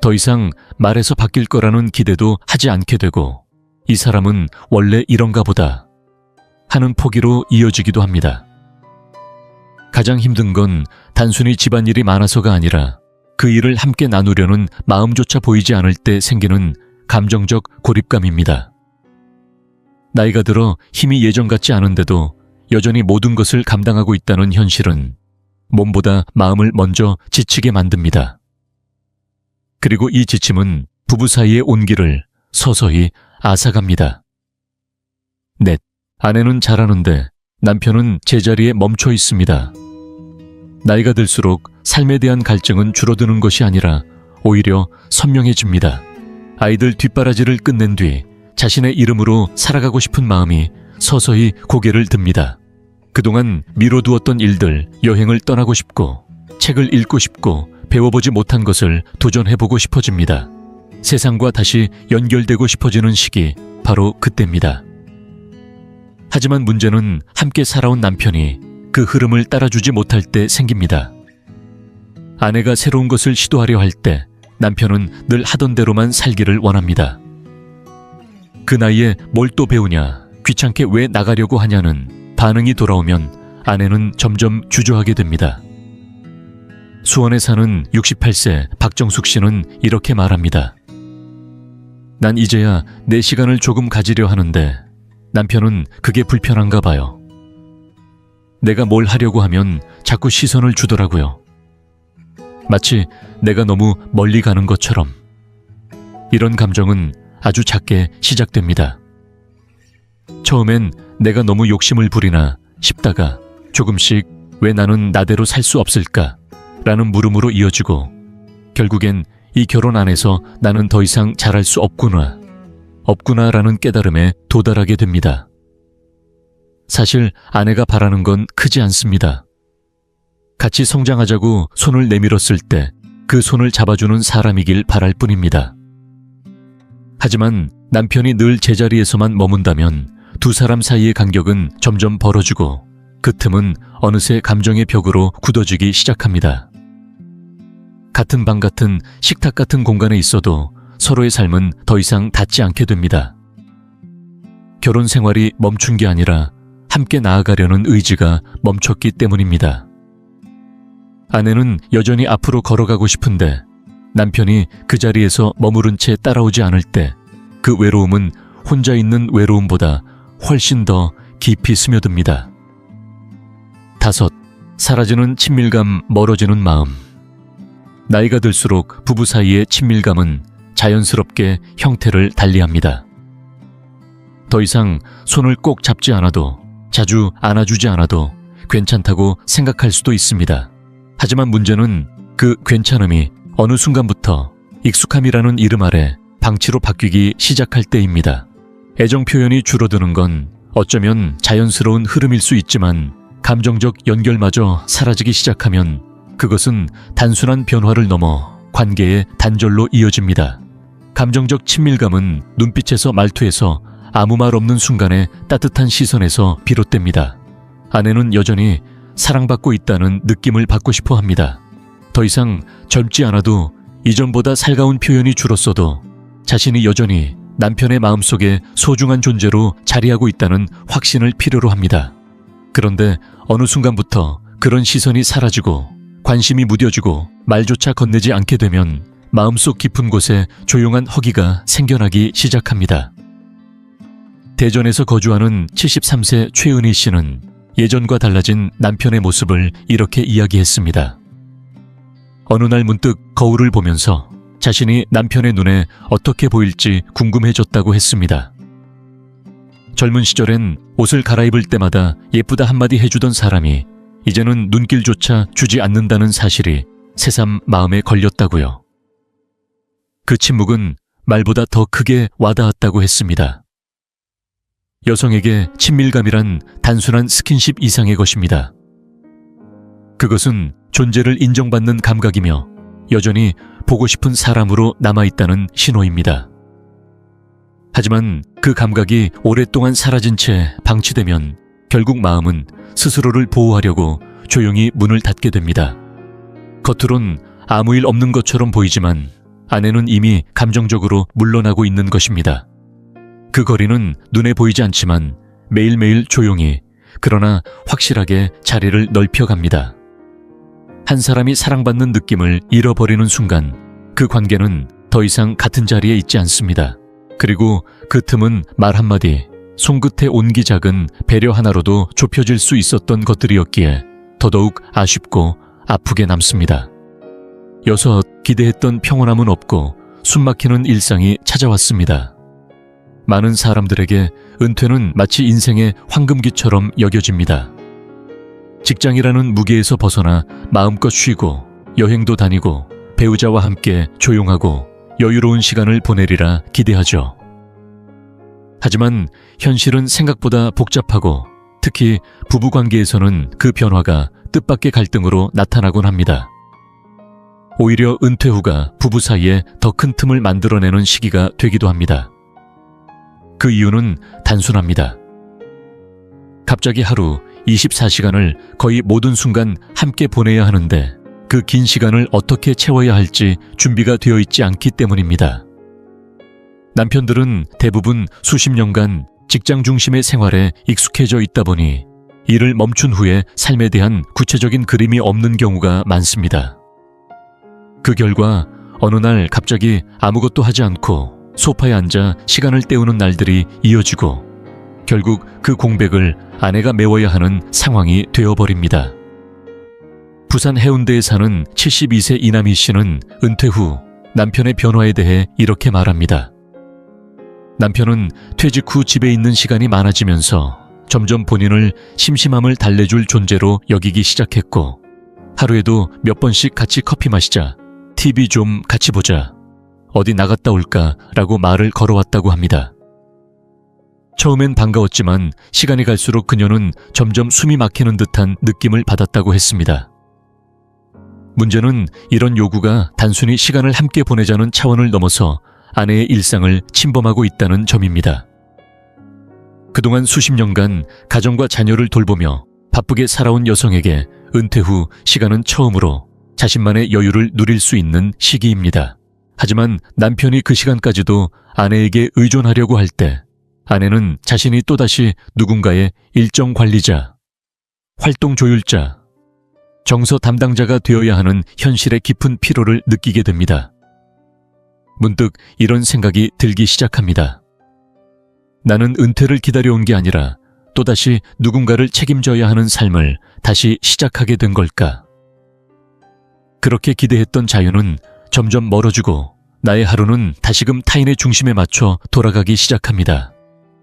더 이상 말해서 바뀔 거라는 기대도 하지 않게 되고 이 사람은 원래 이런가 보다 하는 포기로 이어지기도 합니다. 가장 힘든 건 단순히 집안일이 많아서가 아니라 그 일을 함께 나누려는 마음조차 보이지 않을 때 생기는 감정적 고립감입니다. 나이가 들어 힘이 예전 같지 않은데도 여전히 모든 것을 감당하고 있다는 현실은 몸보다 마음을 먼저 지치게 만듭니다. 그리고 이 지침은 부부 사이의 온기를 서서히 앗아갑니다. 넷, 아내는 잘하는데 남편은 제자리에 멈춰 있습니다. 나이가 들수록 삶에 대한 갈증은 줄어드는 것이 아니라 오히려 선명해집니다. 아이들 뒷바라지를 끝낸 뒤 자신의 이름으로 살아가고 싶은 마음이 서서히 고개를 듭니다. 그동안 미뤄두었던 일들, 여행을 떠나고 싶고 책을 읽고 싶고 배워보지 못한 것을 도전해보고 싶어집니다. 세상과 다시 연결되고 싶어지는 시기, 바로 그때입니다. 하지만 문제는 함께 살아온 남편이 그 흐름을 따라주지 못할 때 생깁니다. 아내가 새로운 것을 시도하려 할 때 남편은 늘 하던 대로만 살기를 원합니다. 그 나이에 뭘 또 배우냐, 귀찮게 왜 나가려고 하냐는 반응이 돌아오면 아내는 점점 주저하게 됩니다. 수원에 사는 68세 박정숙 씨는 이렇게 말합니다. 난 이제야 내 시간을 조금 가지려 하는데 남편은 그게 불편한가 봐요. 내가 뭘 하려고 하면 자꾸 시선을 주더라고요. 마치 내가 너무 멀리 가는 것처럼. 이런 감정은 아주 작게 시작됩니다. 처음엔 내가 너무 욕심을 부리나 싶다가 조금씩 왜 나는 나대로 살 수 없을까? 라는 물음으로 이어지고 결국엔 이 결혼 안에서 나는 더 이상 잘할 수 없구나라는 깨달음에 도달하게 됩니다. 사실 아내가 바라는 건 크지 않습니다. 같이 성장하자고 손을 내밀었을 때 그 손을 잡아주는 사람이길 바랄 뿐입니다. 하지만 남편이 늘 제자리에서만 머문다면 두 사람 사이의 간격은 점점 벌어지고 그 틈은 어느새 감정의 벽으로 굳어지기 시작합니다. 같은 방 같은 식탁 같은 공간에 있어도 서로의 삶은 더 이상 닿지 않게 됩니다. 결혼 생활이 멈춘 게 아니라 함께 나아가려는 의지가 멈췄기 때문입니다. 아내는 여전히 앞으로 걸어가고 싶은데 남편이 그 자리에서 머무른 채 따라오지 않을 때 그 외로움은 혼자 있는 외로움보다 훨씬 더 깊이 스며듭니다. 5. 사라지는 친밀감, 멀어지는 마음. 나이가 들수록 부부 사이의 친밀감은 자연스럽게 형태를 달리합니다. 더 이상 손을 꼭 잡지 않아도, 자주 안아주지 않아도 괜찮다고 생각할 수도 있습니다. 하지만 문제는 그 괜찮음이 어느 순간부터 익숙함이라는 이름 아래 방치로 바뀌기 시작할 때입니다. 애정 표현이 줄어드는 건 어쩌면 자연스러운 흐름일 수 있지만 감정적 연결마저 사라지기 시작하면 그것은 단순한 변화를 넘어 관계의 단절로 이어집니다. 감정적 친밀감은 눈빛에서 말투에서 아무 말 없는 순간의 따뜻한 시선에서 비롯됩니다. 아내는 여전히 사랑받고 있다는 느낌을 받고 싶어 합니다. 더 이상 젊지 않아도 이전보다 살가운 표현이 줄었어도 자신이 여전히 남편의 마음속에 소중한 존재로 자리하고 있다는 확신을 필요로 합니다. 그런데 어느 순간부터 그런 시선이 사라지고 관심이 무뎌지고 말조차 건네지 않게 되면 마음속 깊은 곳에 조용한 허기가 생겨나기 시작합니다. 대전에서 거주하는 73세 최은희 씨는 예전과 달라진 남편의 모습을 이렇게 이야기했습니다. 어느 날 문득 거울을 보면서 자신이 남편의 눈에 어떻게 보일지 궁금해졌다고 했습니다. 젊은 시절엔 옷을 갈아입을 때마다 예쁘다 한마디 해주던 사람이 이제는 눈길조차 주지 않는다는 사실이 새삼 마음에 걸렸다고요. 그 침묵은 말보다 더 크게 와닿았다고 했습니다. 여성에게 친밀감이란 단순한 스킨십 이상의 것입니다. 그것은 존재를 인정받는 감각이며 여전히 보고 싶은 사람으로 남아있다는 신호입니다. 하지만 그 감각이 오랫동안 사라진 채 방치되면 결국 마음은 스스로를 보호하려고 조용히 문을 닫게 됩니다. 겉으론 아무 일 없는 것처럼 보이지만 안에는 이미 감정적으로 물러나고 있는 것입니다. 그 거리는 눈에 보이지 않지만 매일매일 조용히 그러나 확실하게 자리를 넓혀갑니다. 한 사람이 사랑받는 느낌을 잃어버리는 순간 그 관계는 더 이상 같은 자리에 있지 않습니다. 그리고 그 틈은 말 한마디, 손끝에 온기 작은 배려 하나로도 좁혀질 수 있었던 것들이었기에 더더욱 아쉽고 아프게 남습니다. 6. 기대했던 평온함은 없고 숨막히는 일상이 찾아왔습니다. 많은 사람들에게 은퇴는 마치 인생의 황금기처럼 여겨집니다. 직장이라는 무게에서 벗어나 마음껏 쉬고 여행도 다니고 배우자와 함께 조용하고 여유로운 시간을 보내리라 기대하죠. 하지만 현실은 생각보다 복잡하고 특히 부부관계에서는 그 변화가 뜻밖의 갈등으로 나타나곤 합니다. 오히려 은퇴 후가 부부 사이에 더 큰 틈을 만들어내는 시기가 되기도 합니다. 그 이유는 단순합니다. 갑자기 하루 24시간을 거의 모든 순간 함께 보내야 하는데 그 긴 시간을 어떻게 채워야 할지 준비가 되어 있지 않기 때문입니다. 남편들은 대부분 수십 년간 직장 중심의 생활에 익숙해져 있다 보니 일을 멈춘 후에 삶에 대한 구체적인 그림이 없는 경우가 많습니다. 그 결과 어느 날 갑자기 아무것도 하지 않고 소파에 앉아 시간을 때우는 날들이 이어지고 결국 그 공백을 아내가 메워야 하는 상황이 되어버립니다. 부산 해운대에 사는 72세 이남희 씨는 은퇴 후 남편의 변화에 대해 이렇게 말합니다. 남편은 퇴직 후 집에 있는 시간이 많아지면서 점점 본인을 심심함을 달래줄 존재로 여기기 시작했고, 하루에도 몇 번씩 같이 커피 마시자, TV 좀 같이 보자, 어디 나갔다 올까 라고 말을 걸어왔다고 합니다. 처음엔 반가웠지만 시간이 갈수록 그녀는 점점 숨이 막히는 듯한 느낌을 받았다고 했습니다. 문제는 이런 요구가 단순히 시간을 함께 보내자는 차원을 넘어서 아내의 일상을 침범하고 있다는 점입니다. 그동안 수십 년간 가정과 자녀를 돌보며 바쁘게 살아온 여성에게 은퇴 후 시간은 처음으로 자신만의 여유를 누릴 수 있는 시기입니다. 하지만 남편이 그 시간까지도 아내에게 의존하려고 할 때 아내는 자신이 또다시 누군가의 일정 관리자, 활동 조율자, 정서 담당자가 되어야 하는 현실의 깊은 피로를 느끼게 됩니다. 문득 이런 생각이 들기 시작합니다. 나는 은퇴를 기다려온 게 아니라 또다시 누군가를 책임져야 하는 삶을 다시 시작하게 된 걸까? 그렇게 기대했던 자유는 점점 멀어지고 나의 하루는 다시금 타인의 중심에 맞춰 돌아가기 시작합니다.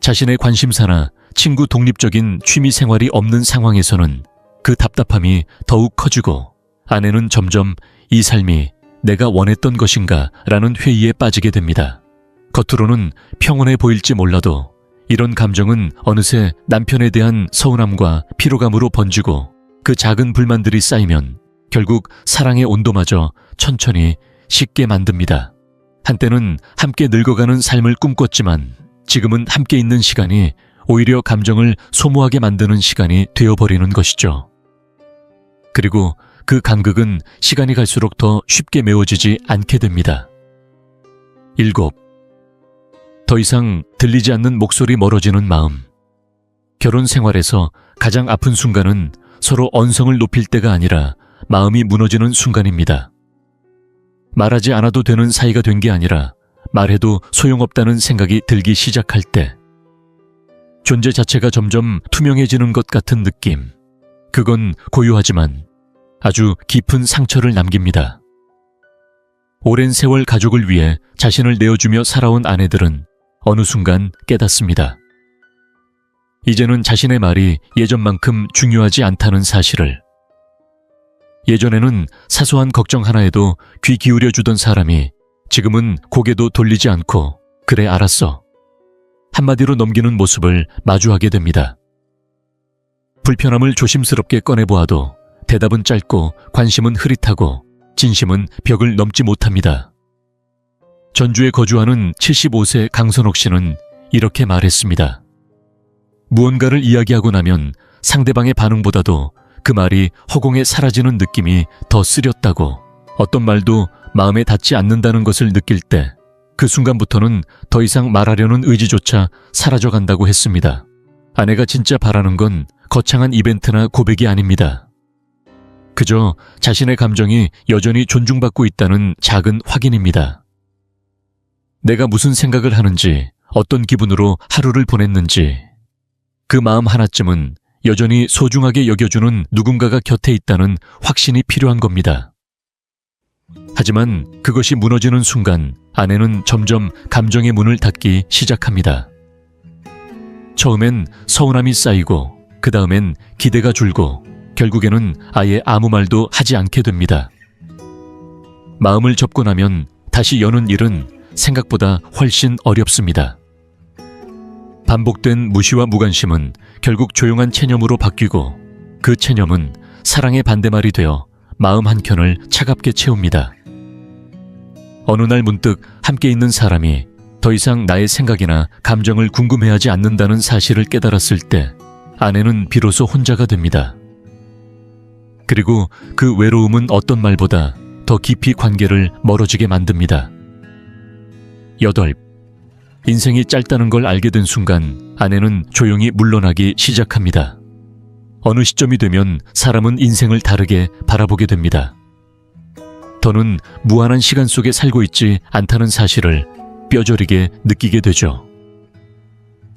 자신의 관심사나 친구 독립적인 취미 생활이 없는 상황에서는 그 답답함이 더욱 커지고 아내는 점점 이 삶이 내가 원했던 것인가 라는 회의에 빠지게 됩니다. 겉으로는 평온해 보일지 몰라도 이런 감정은 어느새 남편에 대한 서운함과 피로감으로 번지고 그 작은 불만들이 쌓이면 결국 사랑의 온도마저 천천히 식게 만듭니다. 한때는 함께 늙어가는 삶을 꿈꿨지만 지금은 함께 있는 시간이 오히려 감정을 소모하게 만드는 시간이 되어버리는 것이죠. 그리고 그 간극은 시간이 갈수록 더 쉽게 메워지지 않게 됩니다. 7. 더 이상 들리지 않는 목소리 멀어지는 마음. 결혼 생활에서 가장 아픈 순간은 서로 언성을 높일 때가 아니라 마음이 무너지는 순간입니다. 말하지 않아도 되는 사이가 된 게 아니라 말해도 소용없다는 생각이 들기 시작할 때, 존재 자체가 점점 투명해지는 것 같은 느낌. 그건 고요하지만 아주 깊은 상처를 남깁니다. 오랜 세월 가족을 위해 자신을 내어주며 살아온 아내들은 어느 순간 깨닫습니다. 이제는 자신의 말이 예전만큼 중요하지 않다는 사실을. 예전에는 사소한 걱정 하나에도 귀 기울여주던 사람이 지금은 고개도 돌리지 않고 그래 알았어 한마디로 넘기는 모습을 마주하게 됩니다. 불편함을 조심스럽게 꺼내보아도 대답은 짧고 관심은 흐릿하고 진심은 벽을 넘지 못합니다. 전주에 거주하는 75세 강선옥 씨는 이렇게 말했습니다. 무언가를 이야기하고 나면 상대방의 반응보다도 그 말이 허공에 사라지는 느낌이 더 쓰렸다고, 어떤 말도 마음에 닿지 않는다는 것을 느낄 때 그 순간부터는 더 이상 말하려는 의지조차 사라져간다고 했습니다. 아내가 진짜 바라는 건 거창한 이벤트나 고백이 아닙니다. 그저 자신의 감정이 여전히 존중받고 있다는 작은 확인입니다. 내가 무슨 생각을 하는지, 어떤 기분으로 하루를 보냈는지, 그 마음 하나쯤은 여전히 소중하게 여겨주는 누군가가 곁에 있다는 확신이 필요한 겁니다. 하지만 그것이 무너지는 순간 아내는 점점 감정의 문을 닫기 시작합니다. 처음엔 서운함이 쌓이고 그 다음엔 기대가 줄고 결국에는 아예 아무 말도 하지 않게 됩니다. 마음을 접고 나면 다시 여는 일은 생각보다 훨씬 어렵습니다. 반복된 무시와 무관심은 결국 조용한 체념으로 바뀌고 그 체념은 사랑의 반대말이 되어 마음 한켠을 차갑게 채웁니다. 어느 날 문득 함께 있는 사람이 더 이상 나의 생각이나 감정을 궁금해하지 않는다는 사실을 깨달았을 때 아내는 비로소 혼자가 됩니다. 그리고 그 외로움은 어떤 말보다 더 깊이 관계를 멀어지게 만듭니다. 8. 인생이 짧다는 걸 알게 된 순간 아내는 조용히 물러나기 시작합니다. 어느 시점이 되면 사람은 인생을 다르게 바라보게 됩니다. 더는 무한한 시간 속에 살고 있지 않다는 사실을 뼈저리게 느끼게 되죠.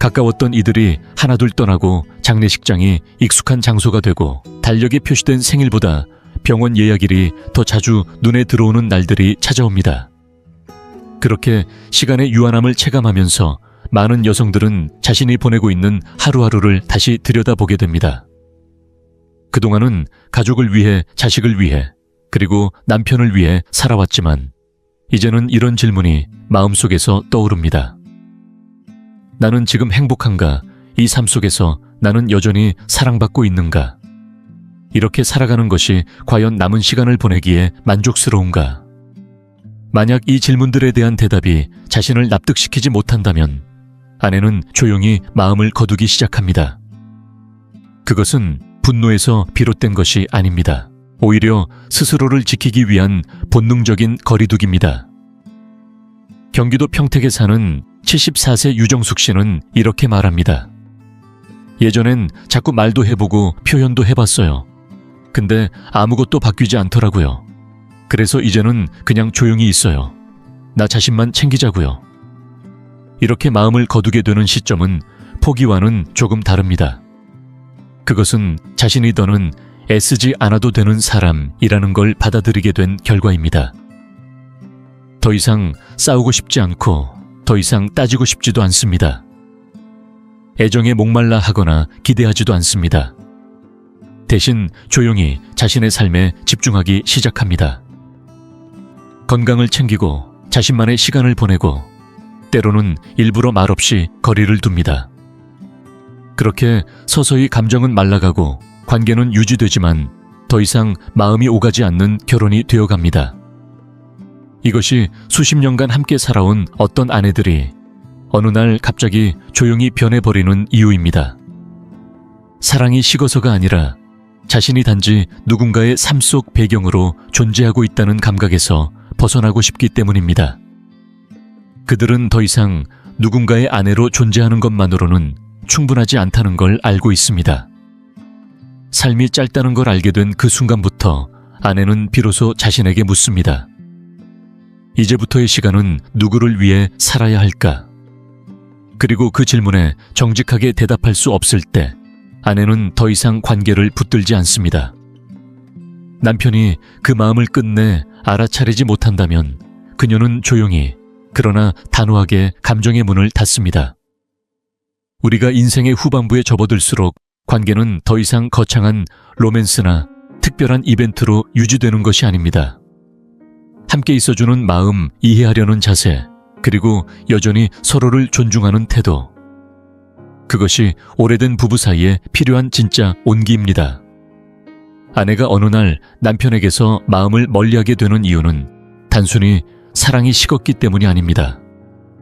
가까웠던 이들이 하나둘 떠나고 장례식장이 익숙한 장소가 되고 달력에 표시된 생일보다 병원 예약일이 더 자주 눈에 들어오는 날들이 찾아옵니다. 그렇게 시간의 유한함을 체감하면서 많은 여성들은 자신이 보내고 있는 하루하루를 다시 들여다보게 됩니다. 그동안은 가족을 위해, 자식을 위해, 그리고 남편을 위해 살아왔지만 이제는 이런 질문이 마음속에서 떠오릅니다. 나는 지금 행복한가? 이 삶 속에서 나는 여전히 사랑받고 있는가? 이렇게 살아가는 것이 과연 남은 시간을 보내기에 만족스러운가? 만약 이 질문들에 대한 대답이 자신을 납득시키지 못한다면 아내는 조용히 마음을 거두기 시작합니다. 그것은 분노에서 비롯된 것이 아닙니다. 오히려 스스로를 지키기 위한 본능적인 거리두기입니다. 경기도 평택에 사는 74세 유정숙 씨는 이렇게 말합니다. 예전엔 자꾸 말도 해보고 표현도 해봤어요. 근데 아무것도 바뀌지 않더라고요. 그래서 이제는 그냥 조용히 있어요. 나 자신만 챙기자고요. 이렇게 마음을 거두게 되는 시점은 포기와는 조금 다릅니다. 그것은 자신이 더는 애쓰지 않아도 되는 사람이라는 걸 받아들이게 된 결과입니다. 더 이상 싸우고 싶지 않고 더 이상 따지고 싶지도 않습니다. 애정에 목말라 하거나 기대하지도 않습니다. 대신 조용히 자신의 삶에 집중하기 시작합니다. 건강을 챙기고 자신만의 시간을 보내고 때로는 일부러 말없이 거리를 둡니다. 그렇게 서서히 감정은 말라가고 관계는 유지되지만 더 이상 마음이 오가지 않는 결혼이 되어갑니다. 이것이 수십 년간 함께 살아온 어떤 아내들이 어느 날 갑자기 조용히 변해버리는 이유입니다. 사랑이 식어서가 아니라 자신이 단지 누군가의 삶 속 배경으로 존재하고 있다는 감각에서 벗어나고 싶기 때문입니다. 그들은 더 이상 누군가의 아내로 존재하는 것만으로는 충분하지 않다는 걸 알고 있습니다. 삶이 짧다는 걸 알게 된 그 순간부터 아내는 비로소 자신에게 묻습니다. 이제부터의 시간은 누구를 위해 살아야 할까? 그리고 그 질문에 정직하게 대답할 수 없을 때 아내는 더 이상 관계를 붙들지 않습니다. 남편이 그 마음을 끝내 알아차리지 못한다면 그녀는 조용히 그러나 단호하게 감정의 문을 닫습니다. 우리가 인생의 후반부에 접어들수록 관계는 더 이상 거창한 로맨스나 특별한 이벤트로 유지되는 것이 아닙니다. 함께 있어주는 마음, 이해하려는 자세, 그리고 여전히 서로를 존중하는 태도. 그것이 오래된 부부 사이에 필요한 진짜 온기입니다. 아내가 어느 날 남편에게서 마음을 멀리하게 되는 이유는 단순히 사랑이 식었기 때문이 아닙니다.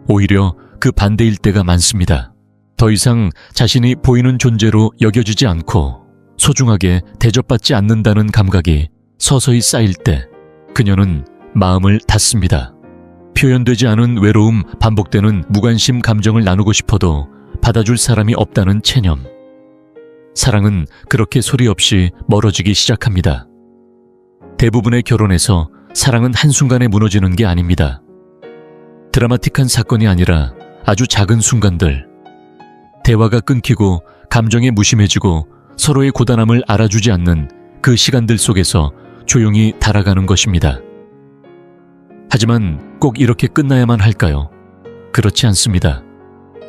오히려 그 반대일 때가 많습니다. 더 이상 자신이 보이는 존재로 여겨지지 않고 소중하게 대접받지 않는다는 감각이 서서히 쌓일 때 그녀는 마음을 닫습니다. 표현되지 않은 외로움, 반복되는 무관심 감정을 나누고 싶어도 받아줄 사람이 없다는 체념. 사랑은 그렇게 소리 없이 멀어지기 시작합니다. 대부분의 결혼에서 사랑은 한순간에 무너지는 게 아닙니다. 드라마틱한 사건이 아니라 아주 작은 순간들. 대화가 끊기고 감정에 무심해지고 서로의 고단함을 알아주지 않는 그 시간들 속에서 조용히 달아가는 것입니다. 하지만 꼭 이렇게 끝나야만 할까요? 그렇지 않습니다.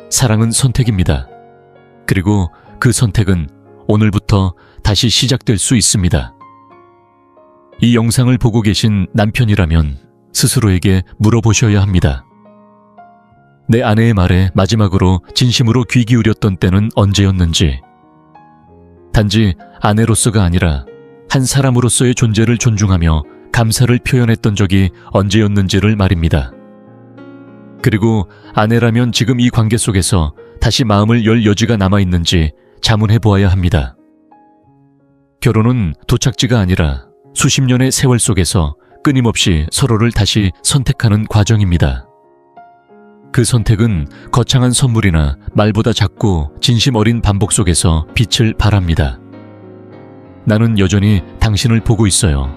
사랑은 선택입니다. 그리고 그 선택은 오늘부터 다시 시작될 수 있습니다. 이 영상을 보고 계신 남편이라면 스스로에게 물어보셔야 합니다. 내 아내의 말에 마지막으로 진심으로 귀 기울였던 때는 언제였는지. 단지 아내로서가 아니라 한 사람으로서의 존재를 존중하며 감사를 표현했던 적이 언제였는지를 말입니다. 그리고 아내라면 지금 이 관계 속에서 다시 마음을 열 여지가 남아있는지 자문해 보아야 합니다. 결혼은 도착지가 아니라 수십 년의 세월 속에서 끊임없이 서로를 다시 선택하는 과정입니다. 그 선택은 거창한 선물이나 말보다 작고 진심 어린 반복 속에서 빛을 발합니다. 나는 여전히 당신을 보고 있어요.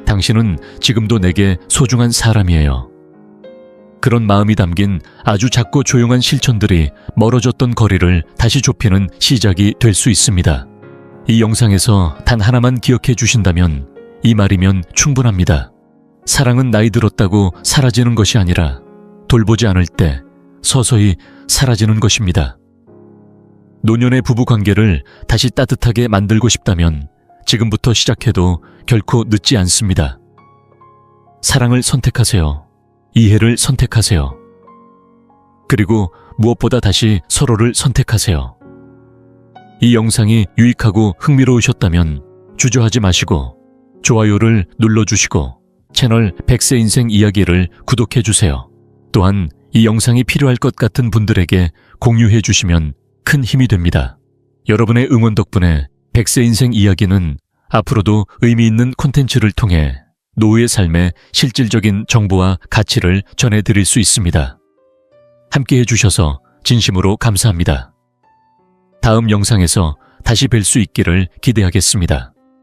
당신은 지금도 내게 소중한 사람이에요. 그런 마음이 담긴 아주 작고 조용한 실천들이 멀어졌던 거리를 다시 좁히는 시작이 될 수 있습니다. 이 영상에서 단 하나만 기억해 주신다면 이 말이면 충분합니다. 사랑은 나이 들었다고 사라지는 것이 아니라 돌보지 않을 때 서서히 사라지는 것입니다. 노년의 부부 관계를 다시 따뜻하게 만들고 싶다면 지금부터 시작해도 결코 늦지 않습니다. 사랑을 선택하세요. 이해를 선택하세요. 그리고 무엇보다 다시 서로를 선택하세요. 이 영상이 유익하고 흥미로우셨다면 주저하지 마시고 좋아요를 눌러주시고 채널 100세 인생 이야기를 구독해주세요. 또한 이 영상이 필요할 것 같은 분들에게 공유해 주시면 큰 힘이 됩니다. 여러분의 응원 덕분에 100세 인생 이야기는 앞으로도 의미 있는 콘텐츠를 통해 노후의 삶의 실질적인 정보와 가치를 전해드릴 수 있습니다. 함께 해주셔서 진심으로 감사합니다. 다음 영상에서 다시 뵐 수 있기를 기대하겠습니다.